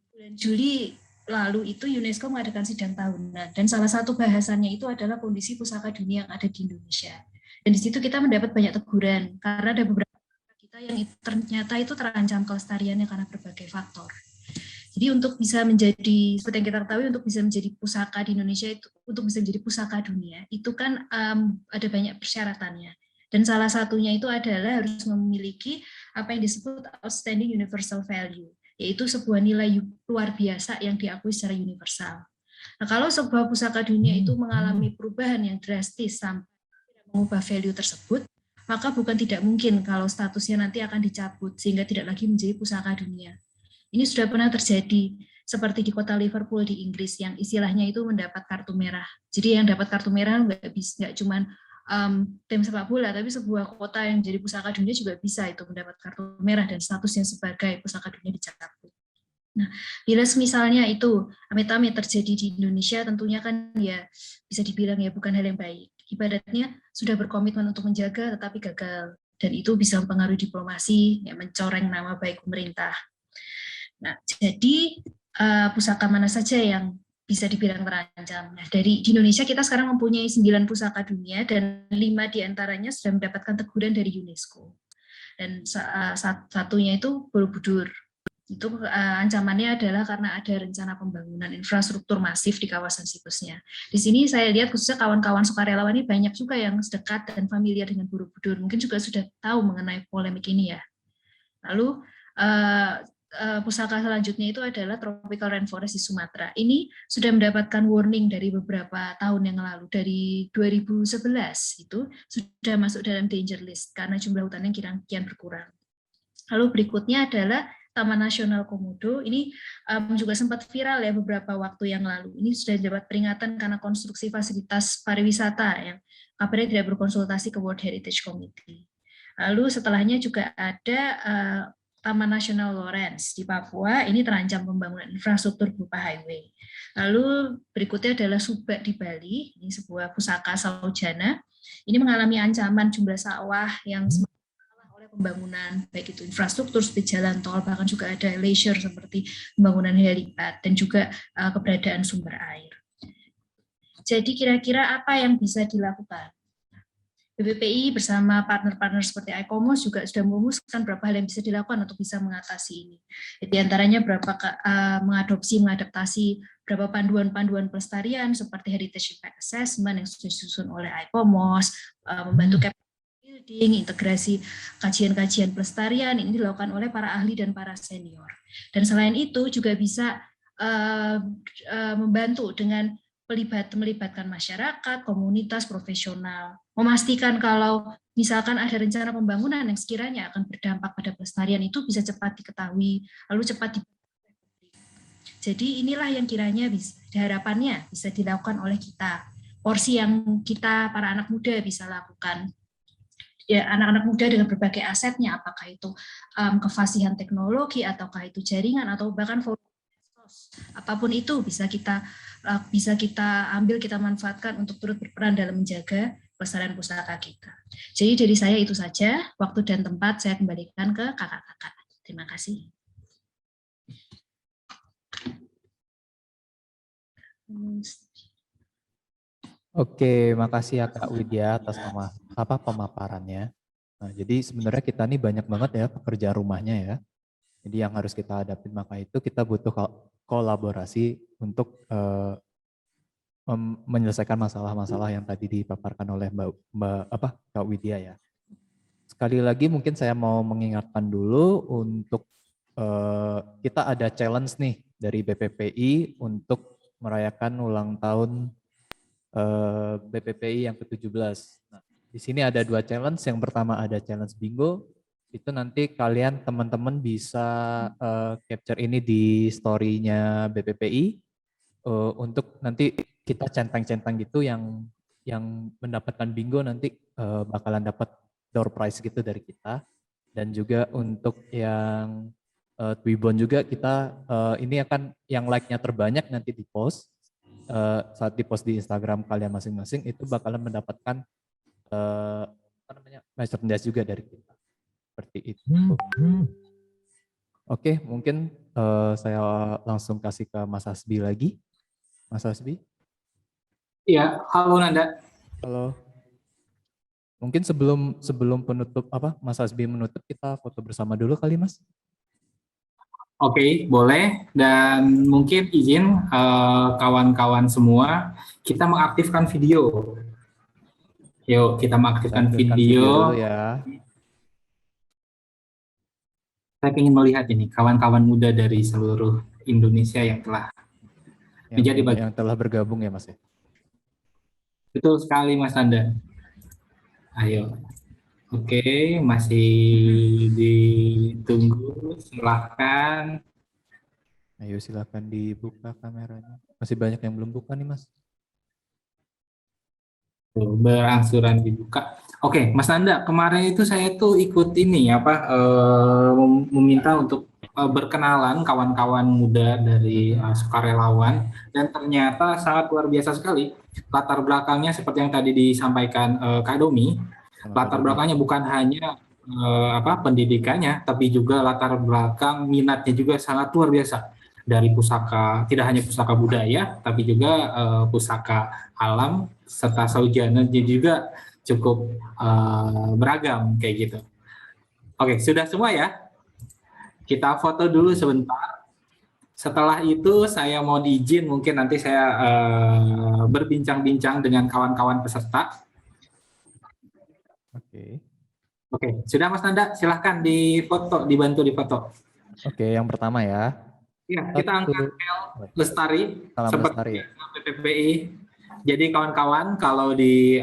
bulan Juli lalu itu UNESCO mengadakan sidang tahunan, dan salah satu bahasannya itu adalah kondisi pusaka dunia yang ada di Indonesia. Dan di situ kita mendapat banyak teguran, karena ada beberapa kita yang ternyata itu terancam kelestariannya karena berbagai faktor. Jadi untuk bisa menjadi, seperti yang kita ketahui, untuk bisa menjadi pusaka di Indonesia, itu untuk bisa menjadi pusaka dunia, itu kan ada banyak persyaratannya. Dan salah satunya itu adalah harus memiliki apa yang disebut outstanding universal value, yaitu sebuah nilai luar biasa yang diakui secara universal. Nah, kalau sebuah pusaka dunia itu mengalami perubahan yang drastis sampai mengubah value tersebut, maka bukan tidak mungkin kalau statusnya nanti akan dicabut sehingga tidak lagi menjadi pusaka dunia. Ini sudah pernah terjadi seperti di kota Liverpool di Inggris yang istilahnya itu mendapat kartu merah. Jadi yang dapat kartu merah nggak cuma tim sepak bola, tapi sebuah kota yang jadi pusaka dunia juga bisa itu mendapat kartu merah dan statusnya sebagai pusaka dunia dicabut. Nah, bila misalnya itu amit-amit terjadi di Indonesia, tentunya kan ya bisa dibilang ya bukan hal yang baik. Ibaratnya sudah berkomitmen untuk menjaga tetapi gagal, dan itu bisa mempengaruhi diplomasi, ya, mencoreng nama baik pemerintah. Nah, jadi pusaka mana saja yang bisa dibilang terancam? Nah, di Indonesia kita sekarang mempunyai 9 pusaka dunia dan 5 diantaranya sudah mendapatkan teguran dari UNESCO. Dan satunya itu Borobudur. Itu ancamannya adalah karena ada rencana pembangunan infrastruktur masif di kawasan situsnya. Di sini saya lihat khususnya kawan-kawan sukarelawan ini banyak juga yang dekat dan familiar dengan Borobudur. Mungkin juga sudah tahu mengenai polemik ini ya. Lalu pusaka selanjutnya itu adalah Tropical Rainforest di Sumatera. Ini sudah mendapatkan warning dari beberapa tahun yang lalu. Dari 2011 itu sudah masuk dalam danger list karena jumlah hutan yang kian berkurang. Lalu berikutnya adalah Taman Nasional Komodo. Ini juga sempat viral ya beberapa waktu yang lalu. Ini sudah dapat peringatan karena konstruksi fasilitas pariwisata yang kabarnya tidak berkonsultasi ke World Heritage Committee. Lalu setelahnya juga ada Taman Nasional Lawrence di Papua, ini terancam pembangunan infrastruktur berupa highway. Lalu berikutnya adalah Subak di Bali, ini sebuah pusaka saujana. Ini mengalami ancaman jumlah sawah yang salah oleh pembangunan, baik itu infrastruktur seperti jalan tol, bahkan juga ada leisure seperti pembangunan helipad, dan juga keberadaan sumber air. Jadi kira-kira apa yang bisa dilakukan? BPPI bersama partner-partner seperti ICOMOS juga sudah merumuskan beberapa hal yang bisa dilakukan untuk bisa mengatasi ini. Di antaranya mengadaptasi beberapa panduan-panduan pelestarian seperti Heritage Impact Assessment yang sudah disusun oleh ICOMOS, membantu building, integrasi kajian-kajian pelestarian ini dilakukan oleh para ahli dan para senior. Dan selain itu juga bisa membantu dengan melibatkan masyarakat, komunitas, profesional, memastikan kalau misalkan ada rencana pembangunan yang sekiranya akan berdampak pada pelestarian itu bisa cepat diketahui, lalu cepat Jadi inilah yang kiranya harapannya bisa dilakukan oleh kita. Porsi yang kita, para anak muda bisa lakukan. Ya, anak-anak muda dengan berbagai asetnya, apakah itu kefasihan teknologi, ataukah itu jaringan, atau bahkan apapun itu bisa kita ambil, kita manfaatkan untuk turut berperan dalam menjaga pelestarian pusaka kita. Jadi dari saya itu saja. Waktu dan tempat saya kembalikan ke kakak-kakak. Terima kasih. Oke, makasih ya Kak Widya atas pemaparannya. Nah, jadi sebenarnya kita nih banyak banget ya pekerjaan rumahnya ya. Jadi yang harus kita hadapin, maka itu kita butuh kolaborasi untuk menyelesaikan masalah-masalah yang tadi dipaparkan oleh Kak Widya ya. Sekali lagi mungkin saya mau mengingatkan dulu untuk kita ada challenge nih dari BPPI untuk merayakan ulang tahun BPPI yang ke-17. Nah, di sini ada 2 challenge. Yang pertama ada challenge bingo. Itu nanti kalian teman-teman bisa capture ini di story-nya BPPI untuk nanti kita centang-centang gitu yang mendapatkan bingo nanti bakalan dapat door prize gitu dari kita. Dan juga untuk yang Twibbon juga kita ini akan yang like-nya terbanyak nanti di post. Saat di post di Instagram kalian masing-masing itu bakalan mendapatkan merchandise juga dari kita. Seperti itu. Oke, mungkin saya langsung kasih ke Mas Hasbi lagi. Mas Hasbi? Iya, halo Nanda. Halo. Mungkin sebelum penutup Mas Hasbi menutup, kita foto bersama dulu kali Mas. Oke, boleh. Dan mungkin izin kawan-kawan semua, kita mengaktifkan video. Yuk, kita mengaktifkan video. Ya. Saya ingin melihat ini kawan-kawan muda dari seluruh Indonesia yang telah menjadi bagian. Yang telah bergabung ya Mas ya. Betul sekali Mas Anda. Ayo. Oke, masih ditunggu, silahkan. Ayo silahkan dibuka kameranya. Masih banyak yang belum buka nih Mas. Berangsuran dibuka. Oke, Mas Nanda, kemarin itu saya tuh ikut ini meminta untuk berkenalan kawan-kawan muda dari sukarelawan, dan ternyata sangat luar biasa sekali. Latar belakangnya seperti yang tadi disampaikan Kak Domi, latar belakangnya bukan hanya pendidikannya, tapi juga latar belakang minatnya juga sangat luar biasa. Dari pusaka, tidak hanya pusaka budaya, tapi juga pusaka alam, serta saujananya juga cukup beragam kayak gitu. Oke, sudah semua ya? Kita foto dulu sebentar. Setelah itu saya mau diizin, mungkin nanti saya berbincang-bincang dengan kawan-kawan peserta. Oke, sudah Mas Nanda, silahkan dibantu difoto. Oke, yang pertama ya. Ya, kita angkat L Lestari seperti BPPI. Jadi kawan-kawan, kalau di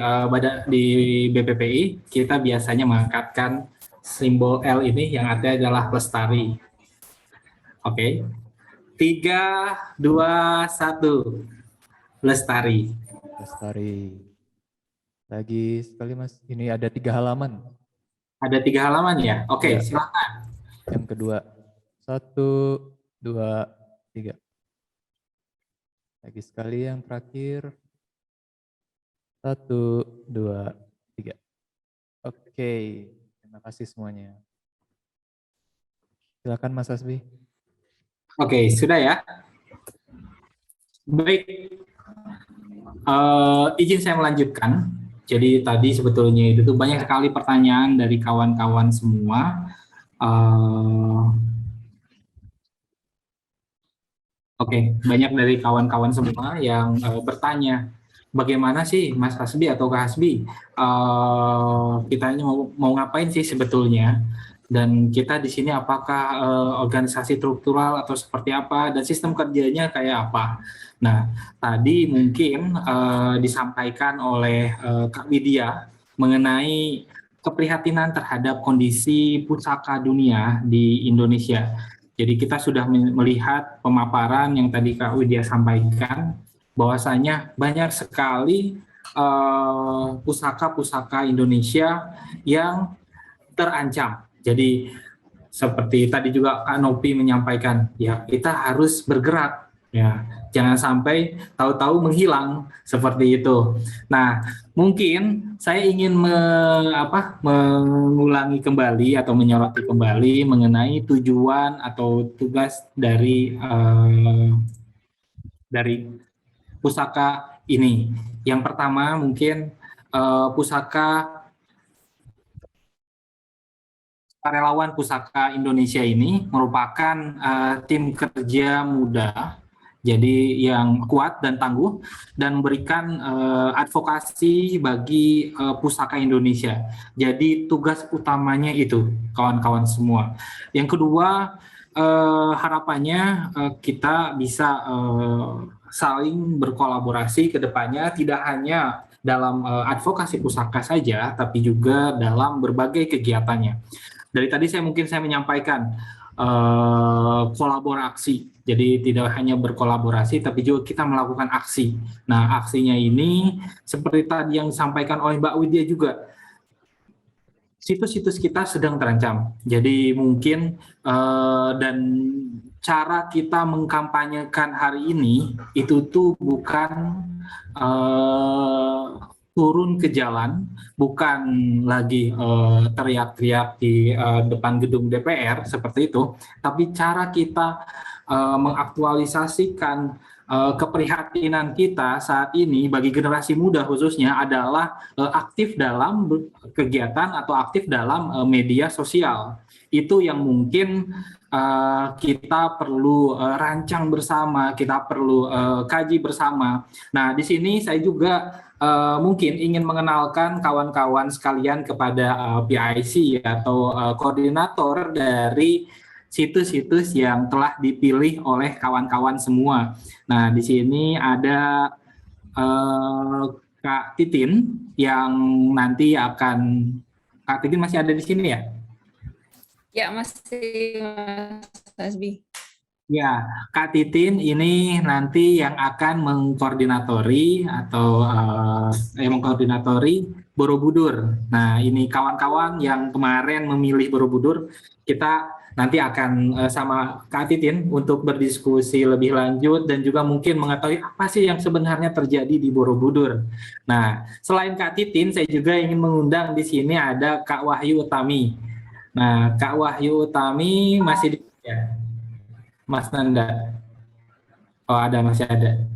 BPPI kita biasanya mengangkatkan simbol L ini yang artinya adalah Lestari. Oke. 3, 2, 1. Lestari. Lestari. Lagi sekali Mas, ini ada 3 halaman. Ada 3 halaman ya? Oke, silakan. Yang kedua. 1, 2, 3. Lagi sekali yang terakhir. 1, 2, 3. Oke, terima kasih semuanya. Silakan Mas Hasbi. Oke, sudah ya. Baik, izin saya melanjutkan. Jadi tadi sebetulnya itu tuh banyak sekali pertanyaan dari kawan-kawan semua. Oke, banyak dari kawan-kawan semua yang bertanya, bagaimana sih Mas Hasbi atau Kak Hasbi, kita ini mau ngapain sih sebetulnya? Dan kita di sini apakah organisasi struktural atau seperti apa, dan sistem kerjanya kayak apa? Nah, tadi mungkin disampaikan oleh Kak Widya mengenai keprihatinan terhadap kondisi pusaka dunia di Indonesia. Jadi kita sudah melihat pemaparan yang tadi Kak Widya sampaikan, bahwasanya banyak sekali pusaka-pusaka Indonesia yang terancam. Jadi seperti tadi juga Kak Nopi menyampaikan, ya kita harus bergerak, ya jangan sampai tahu-tahu menghilang seperti itu. Nah, mungkin saya ingin mengulangi kembali atau menyoroti kembali mengenai tujuan atau tugas dari pusaka ini. Yang pertama mungkin relawan Pusaka Indonesia ini merupakan tim kerja muda, jadi yang kuat dan tangguh, dan memberikan advokasi bagi pusaka Indonesia. Jadi tugas utamanya itu, kawan-kawan semua. Yang kedua, harapannya kita bisa saling berkolaborasi ke depannya, tidak hanya dalam advokasi pusaka saja, tapi juga dalam berbagai kegiatannya. Dari tadi saya menyampaikan kolaborasi. Jadi tidak hanya berkolaborasi, tapi juga kita melakukan aksi. Nah, aksinya ini seperti tadi yang disampaikan oleh Mbak Widya juga, situs-situs kita sedang terancam. Jadi mungkin dan cara kita mengkampanyekan hari ini itu tuh bukan turun ke jalan, bukan lagi teriak-teriak di depan gedung DPR seperti itu, tapi cara kita mengaktualisasikan keprihatinan kita saat ini bagi generasi muda khususnya adalah aktif dalam kegiatan atau aktif dalam media sosial. Itu yang mungkin kita perlu rancang bersama, kita perlu kaji bersama. Nah, di sini saya juga mungkin ingin mengenalkan kawan-kawan sekalian kepada PIC atau koordinator dari situs-situs yang telah dipilih oleh kawan-kawan semua. Nah, di sini ada Kak Titin yang nanti akan, Kak Titin masih ada di sini ya? Ya, masih Mas Hasbi. Ya, Kak Titin ini nanti yang akan mengkoordinatori atau mengkoordinatori Borobudur. Nah, ini kawan-kawan yang kemarin memilih Borobudur, kita nanti akan sama Kak Titin untuk berdiskusi lebih lanjut dan juga mungkin mengetahui apa sih yang sebenarnya terjadi di Borobudur. Nah, selain Kak Titin, saya juga ingin mengundang di sini ada Kak Wahyu Utami. Nah, Kak Wahyu Utami masih di ya. Mas Nanda. Oh, masih ada.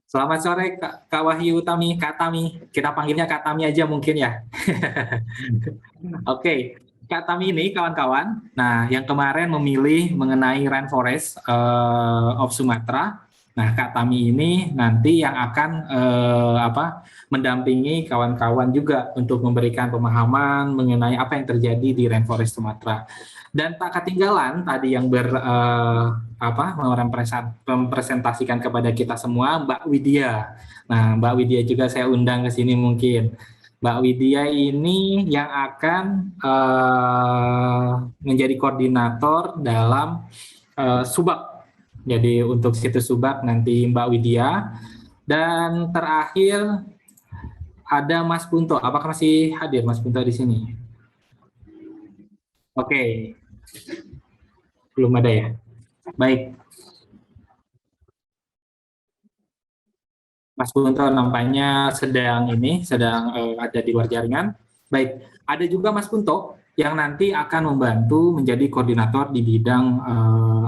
Selamat sore Kak Wahyu Utami, Kak Tami. Kita panggilnya Kak Tami aja mungkin ya. Oke. Kak Tami ini kawan-kawan, nah yang kemarin memilih mengenai Rainforest of Sumatra. Nah, Kak Tami ini nanti yang akan mendampingi kawan-kawan juga untuk memberikan pemahaman mengenai apa yang terjadi di Rainforest Sumatera. Dan tak ketinggalan tadi yang mempresentasikan kepada kita semua Mbak Widya. Nah, Mbak Widya juga saya undang ke sini mungkin. Mbak Widya ini yang akan menjadi koordinator dalam Subak. Jadi untuk situs Subak nanti Mbak Widya. Dan terakhir ada Mas Punto. Apakah masih hadir Mas Punto di sini? Oke. Belum ada ya? Baik. Mas Punto nampaknya sedang ada di luar jaringan. Baik, ada juga Mas Punto yang nanti akan membantu menjadi koordinator di bidang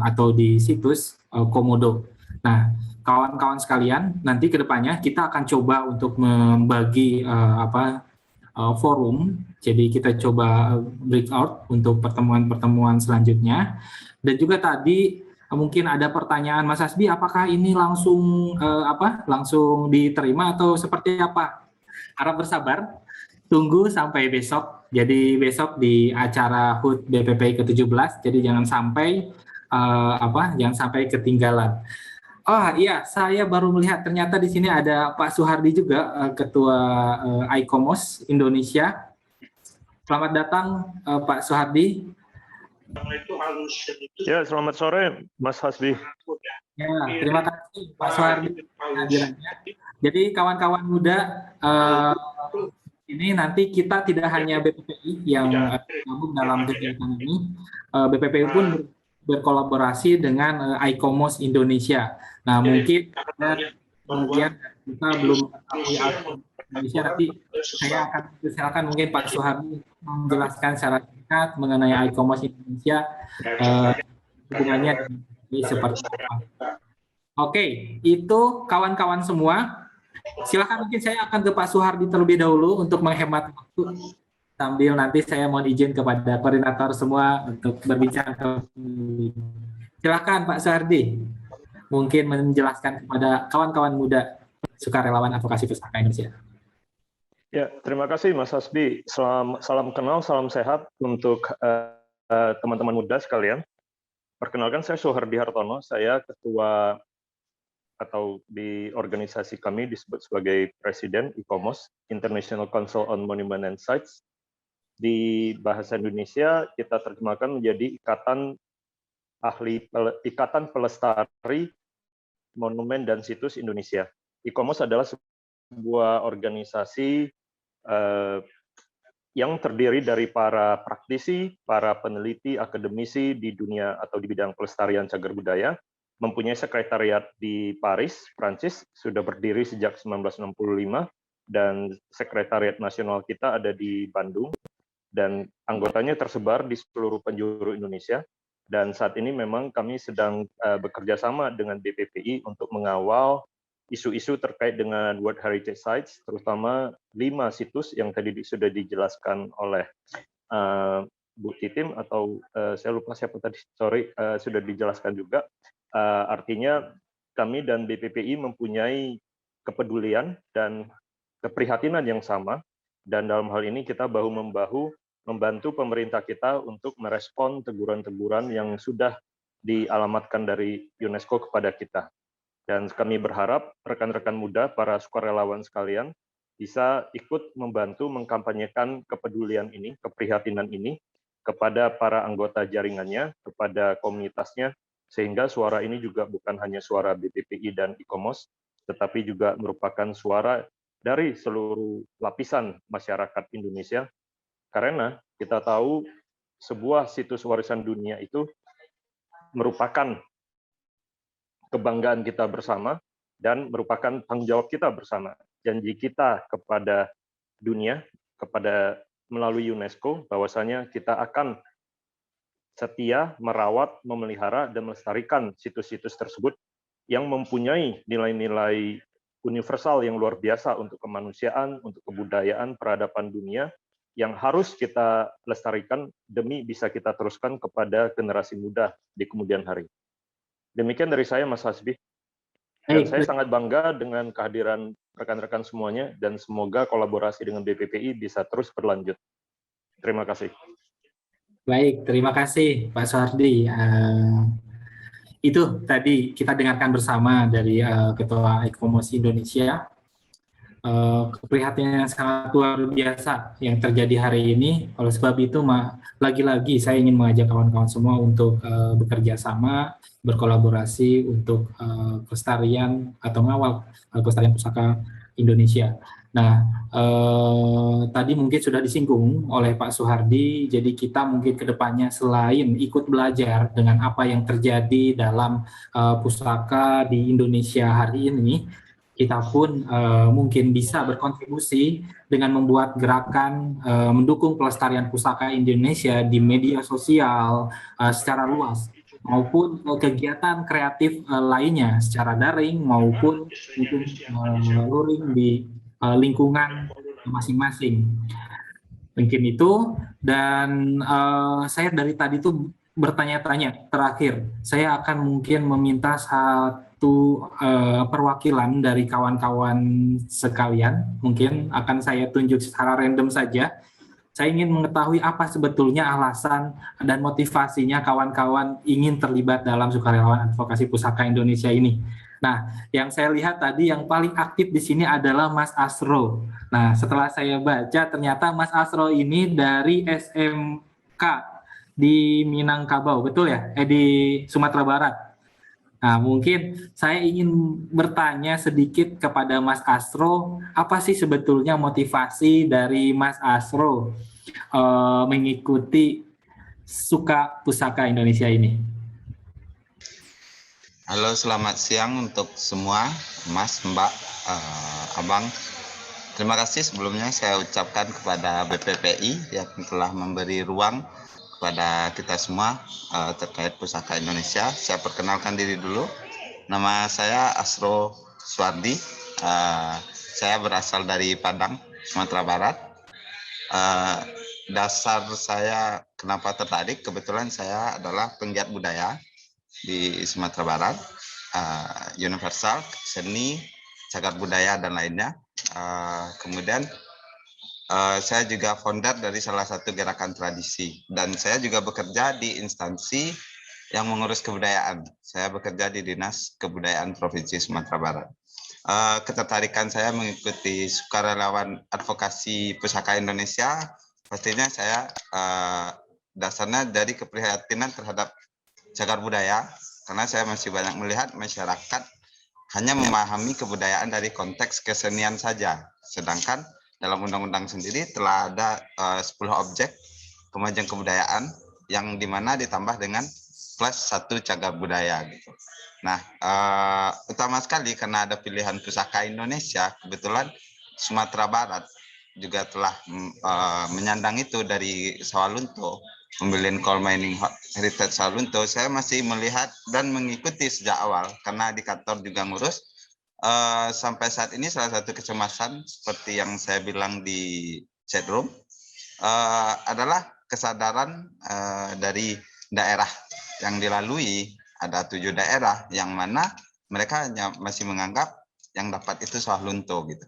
atau di situs Komodo. Nah, kawan-kawan sekalian, nanti ke depannya kita akan coba untuk membagi forum. Jadi kita coba breakout untuk pertemuan-pertemuan selanjutnya. Dan juga tadi mungkin ada pertanyaan Mas Hasbi, apakah ini langsung langsung diterima atau seperti apa? Harap bersabar, tunggu sampai besok. Jadi besok di acara HUT BPPI ke-17. Jadi jangan sampai ketinggalan. Oh iya, saya baru melihat ternyata di sini ada Pak Suhardi juga, Ketua ICOMOS Indonesia. Selamat datang Pak Suhardi. Ya, selamat sore Mas Hasbi. Ya, terima kasih Pak Suhardi kehadirannya. Jadi kawan-kawan muda, ini nanti kita tidak hanya BPPI yang gabung dalam kegiatan ini, BPPI pun berkolaborasi dengan ICOMOS Indonesia. Nah, mungkin kemudian kita belum mengetahui Indonesia, nanti saya akan silakan mungkin Pak Suhardi menjelaskan secara singkat mengenai ICOMOS Indonesia, hubungannya seperti apa. Oke, itu kawan-kawan semua. Silakan, mungkin saya akan ke Pak Suhardi terlebih dahulu untuk menghemat waktu. Sambil nanti saya mohon izin kepada koordinator semua untuk berbicara. Silakan Pak Suhardi, mungkin menjelaskan kepada kawan-kawan muda sukarelawan advokasi pustaka Indonesia. Ya, terima kasih Mas Hasbi. Salam kenal, salam sehat untuk teman-teman muda sekalian. Perkenalkan, saya Suhardi Hartono, saya ketua atau di organisasi kami disebut sebagai Presiden ICOMOS, International Council on Monument and Sites. Di bahasa Indonesia kita terjemahkan menjadi Ikatan Pelestari Monumen dan Situs Indonesia. ICOMOS adalah sebuah organisasi yang terdiri dari para praktisi, para peneliti, akademisi di dunia atau di bidang pelestarian cagar budaya, mempunyai sekretariat di Paris, Prancis, sudah berdiri sejak 1965, dan sekretariat nasional kita ada di Bandung, dan anggotanya tersebar di seluruh penjuru Indonesia. Dan saat ini memang kami sedang bekerja sama dengan BPPI untuk mengawal isu-isu terkait dengan World Heritage Sites, terutama 5 situs yang tadi sudah dijelaskan oleh Bu Titim, atau saya lupa siapa tadi, sudah dijelaskan juga. Artinya kami dan BPPI mempunyai kepedulian dan keprihatinan yang sama, dan dalam hal ini kita bahu-membahu membantu pemerintah kita untuk merespon teguran-teguran yang sudah dialamatkan dari UNESCO kepada kita. Dan kami berharap rekan-rekan muda, para sukarelawan sekalian, bisa ikut membantu mengkampanyekan kepedulian ini, keprihatinan ini, kepada para anggota jaringannya, kepada komunitasnya, sehingga suara ini juga bukan hanya suara BPPI dan ICOMOS, tetapi juga merupakan suara dari seluruh lapisan masyarakat Indonesia, karena kita tahu sebuah situs warisan dunia itu merupakan kebanggaan kita bersama dan merupakan tanggung jawab kita bersama. Janji kita kepada dunia, melalui UNESCO, bahwasanya kita akan setia, merawat, memelihara, dan melestarikan situs-situs tersebut yang mempunyai nilai-nilai universal yang luar biasa untuk kemanusiaan, untuk kebudayaan, peradaban dunia, yang harus kita lestarikan demi bisa kita teruskan kepada generasi muda di kemudian hari. Demikian dari saya, Mas Hasbi. Dan saya sangat bangga dengan kehadiran rekan-rekan semuanya, dan semoga kolaborasi dengan BPPI bisa terus berlanjut. Terima kasih. Baik, terima kasih Pak Suhardi. Itu tadi kita dengarkan bersama dari Ketua ICOMOS Indonesia. Keprihatinan yang sangat luar biasa yang terjadi hari ini. Oleh sebab itu, lagi-lagi saya ingin mengajak kawan-kawan semua untuk bekerja sama, berkolaborasi untuk pelestarian atau mengawal pelestarian pusaka Indonesia. Nah, tadi mungkin sudah disinggung oleh Pak Suhardi, jadi kita mungkin ke depannya selain ikut belajar dengan apa yang terjadi dalam pusaka di Indonesia hari ini, kita pun mungkin bisa berkontribusi dengan membuat gerakan mendukung pelestarian pusaka Indonesia di media sosial secara luas. maupun kegiatan kreatif lainnya secara daring maupun mungkin luring di lingkungan masing-masing. Mungkin itu, dan saya dari tadi tuh bertanya-tanya. Terakhir, saya akan mungkin meminta satu perwakilan dari kawan-kawan sekalian, mungkin akan saya tunjuk secara random saja. Saya ingin mengetahui apa sebetulnya alasan dan motivasinya kawan-kawan ingin terlibat dalam Sukarelawan Advokasi Pusaka Indonesia ini. Nah, yang saya lihat tadi yang paling aktif di sini adalah Mas Asro. Nah, setelah saya baca ternyata Mas Asro ini dari SMK di Minangkabau, betul ya? Di Sumatera Barat. Nah, mungkin saya ingin bertanya sedikit kepada Mas Asro, apa sih sebetulnya motivasi dari Mas Asro mengikuti Suka Pusaka Indonesia ini? Halo, selamat siang untuk semua, Mas, Mbak, Abang. Terima kasih sebelumnya saya ucapkan kepada BPPI yang telah memberi ruang kepada kita semua terkait Pusaka Indonesia. Saya perkenalkan diri dulu. Nama saya Asro Suwardi. Saya berasal dari Padang, Sumatera Barat. Dasar saya kenapa tertarik, kebetulan saya adalah penggiat budaya di Sumatera Barat, universal, seni, cagar budaya, dan lainnya. Kemudian saya juga founder dari salah satu gerakan tradisi, dan saya juga bekerja di instansi yang mengurus kebudayaan. Saya bekerja di Dinas Kebudayaan Provinsi Sumatera Barat. Ketertarikan saya mengikuti Sukarelawan Advokasi Pusaka Indonesia, pastinya saya dasarnya dari keprihatinan terhadap cagar budaya, karena saya masih banyak melihat masyarakat hanya memahami kebudayaan dari konteks kesenian saja, sedangkan dalam undang-undang sendiri telah ada 10 objek kemajuan kebudayaan yang dimana ditambah dengan plus 1 cagar budaya gitu. Nah, utama sekali karena ada pilihan Pusaka Indonesia, kebetulan Sumatera Barat juga telah menyandang itu dari Sawalunto, Umbilin Coal Mining Heritage Sawalunto. Saya masih melihat dan mengikuti sejak awal karena di kantor juga ngurus. Sampai saat ini salah satu kecemasan seperti yang saya bilang di chat room adalah kesadaran dari daerah yang dilalui. Ada 7 daerah yang mana mereka hanya masih menganggap yang dapat itu Sawalunto gitu.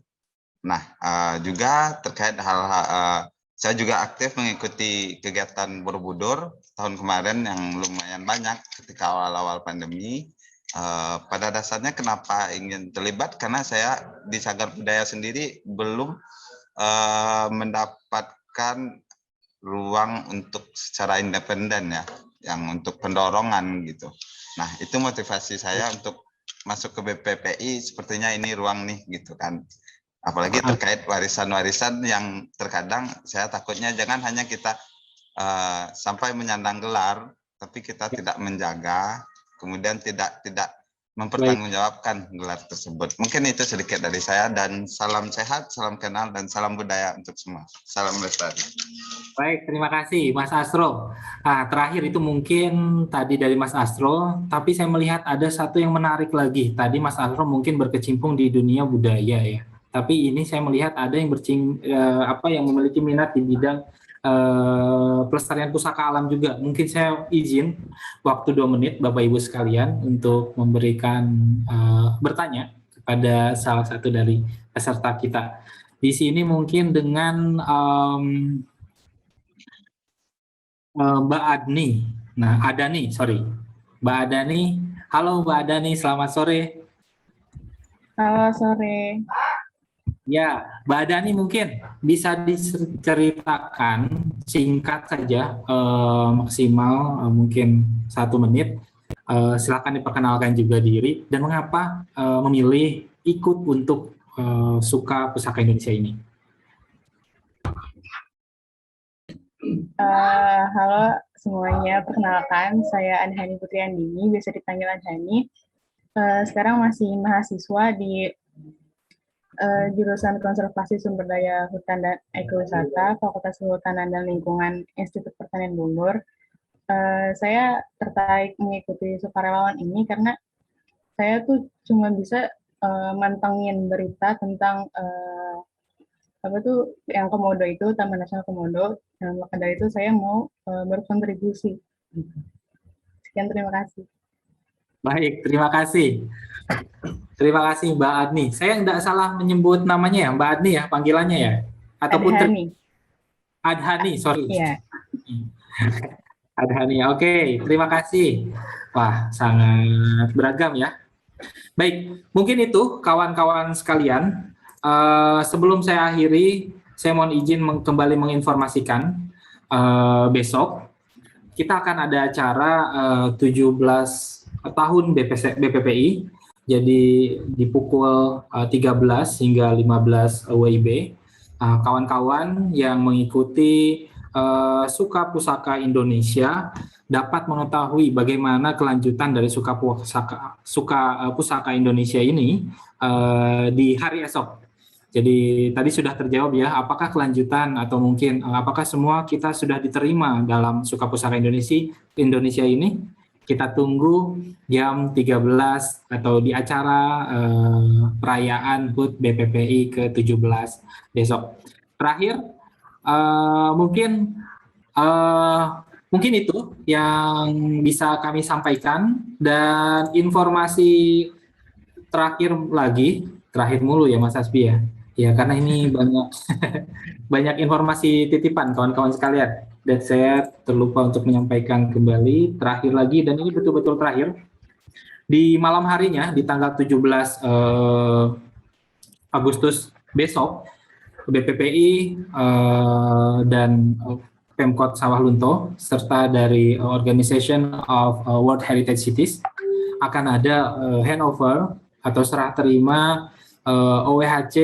Nah, juga terkait hal-hal, saya juga aktif mengikuti kegiatan Borobudur tahun kemarin yang lumayan banyak ketika awal-awal pandemi. Pada dasarnya kenapa ingin terlibat, karena saya di cagar budaya sendiri belum mendapatkan ruang untuk secara independen ya, yang untuk pendorongan gitu. Nah, itu motivasi saya untuk masuk ke BPPI, sepertinya ini ruang nih gitu kan. Apalagi terkait warisan-warisan yang terkadang saya takutnya jangan hanya kita sampai menyandang gelar, tapi kita tidak menjaga, kemudian tidak mempertanggungjawabkan gelar tersebut. Mungkin itu sedikit dari saya, dan salam sehat, salam kenal, dan salam budaya untuk semua. Salam lestari. Baik, terima kasih Mas Asro. Nah, terakhir itu mungkin tadi dari Mas Asro, tapi saya melihat ada satu yang menarik lagi. Tadi Mas Asro mungkin berkecimpung di dunia budaya ya. Tapi ini saya melihat ada yang yang memiliki minat di bidang pelestarian pusaka alam juga. Mungkin saya izin waktu 2 menit Bapak Ibu sekalian untuk memberikan bertanya kepada salah satu dari peserta kita. Di sini mungkin dengan Mbak Adni. Nah, Adani, sorry. Mbak Adani. Halo Mbak Adani, selamat sore. Halo, sore. Ya, Mbak Adani mungkin bisa diceritakan singkat saja, maksimal mungkin 1 menit. Silakan diperkenalkan juga diri dan mengapa memilih ikut untuk Suka Pusaka Indonesia ini. Halo semuanya, perkenalkan saya Anhani Putri Andini, biasa dipanggil Anhani. Sekarang masih mahasiswa di jurusan Konservasi Sumber Daya Hutan dan Ekowisata, Fakultas Kehutanan dan Lingkungan Institut Pertanian Bogor. saya tertarik mengikuti sukarelawan ini karena saya tuh cuma bisa mantengin berita tentang apa tuh yang Komodo itu, Taman Nasional Komodo. Dan maka dari itu saya mau berkontribusi. Sekian, terima kasih. Baik, terima kasih. Terima kasih Mbak Adni. Saya tidak salah menyebut namanya ya, Mbak Adni ya, panggilannya ya? Atau Putri? Adhani, sorry. Iya. Adhani, oke, terima kasih. Wah, sangat beragam ya. Baik, mungkin itu kawan-kawan sekalian. Sebelum saya akhiri, saya mohon izin kembali menginformasikan besok kita akan ada acara 17 tahun BPPI, jadi di pukul 13 hingga 15 WIB. Kawan-kawan yang mengikuti Suka Pusaka Indonesia dapat mengetahui bagaimana kelanjutan dari Suka Pusaka Indonesia ini di hari esok. Jadi tadi sudah terjawab ya, apakah kelanjutan atau mungkin apakah semua kita sudah diterima dalam Suka Pusaka Indonesia ini? Kita tunggu jam 13 atau di acara perayaan HUT BPPI ke-17 besok. Terakhir, mungkin itu yang bisa kami sampaikan, dan informasi terakhir mulu ya Mas Hasbi ya. Ya, karena ini banyak informasi titipan kawan-kawan sekalian, dan saya terlupa untuk menyampaikan kembali terakhir lagi, dan ini betul-betul terakhir. Di malam harinya, di tanggal 17 Agustus besok, BPPI dan Pemkot Sawah Lunto serta dari Organization of World Heritage Cities akan ada handover atau serah terima OWHC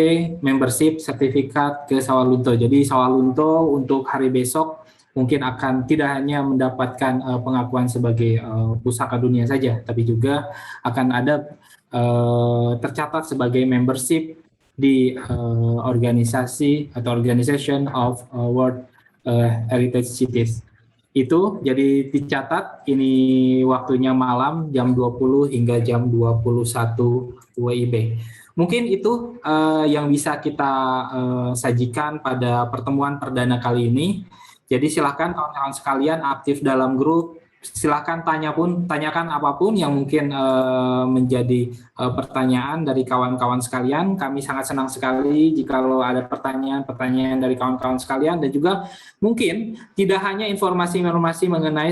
membership sertifikat ke Sawah Lunto. Jadi Sawah Lunto untuk hari besok mungkin akan tidak hanya mendapatkan pengakuan sebagai pusaka dunia saja, tapi juga akan ada tercatat sebagai membership di organisasi atau Organization of World Heritage Cities. Itu jadi dicatat, ini waktunya malam jam 20 hingga jam 21 WIB. Mungkin itu yang bisa kita sajikan pada pertemuan perdana kali ini. Jadi silakan kawan-kawan sekalian aktif dalam grup, silakan tanyakan apapun yang mungkin menjadi pertanyaan dari kawan-kawan sekalian. Kami sangat senang sekali jikalau ada pertanyaan dari kawan-kawan sekalian, dan juga mungkin tidak hanya informasi-informasi mengenai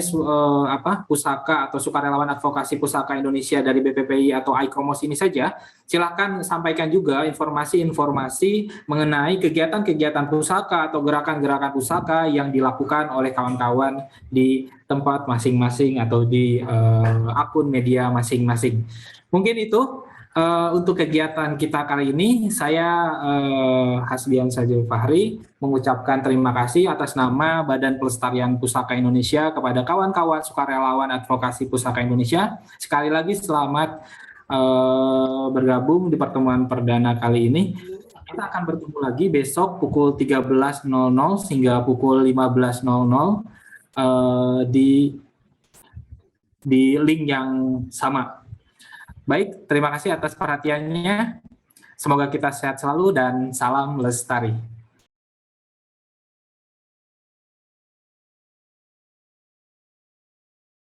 pusaka atau sukarelawan advokasi pusaka Indonesia dari BPPI atau ICOMOS ini saja. Silakan sampaikan juga informasi-informasi mengenai kegiatan-kegiatan pusaka atau gerakan-gerakan pusaka yang dilakukan oleh kawan-kawan di tempat masing-masing atau di akun media masing-masing. Mungkin itu untuk kegiatan kita kali ini. Saya Hasbian Sajil Fahri mengucapkan terima kasih atas nama Badan Pelestarian Pusaka Indonesia kepada kawan-kawan sukarelawan advokasi Pusaka Indonesia. Sekali lagi selamat bergabung di pertemuan perdana kali ini. Kita akan bertemu lagi besok pukul 13.00 hingga pukul 15.00 di link yang sama. Baik, terima kasih atas perhatiannya. Semoga kita sehat selalu dan salam lestari.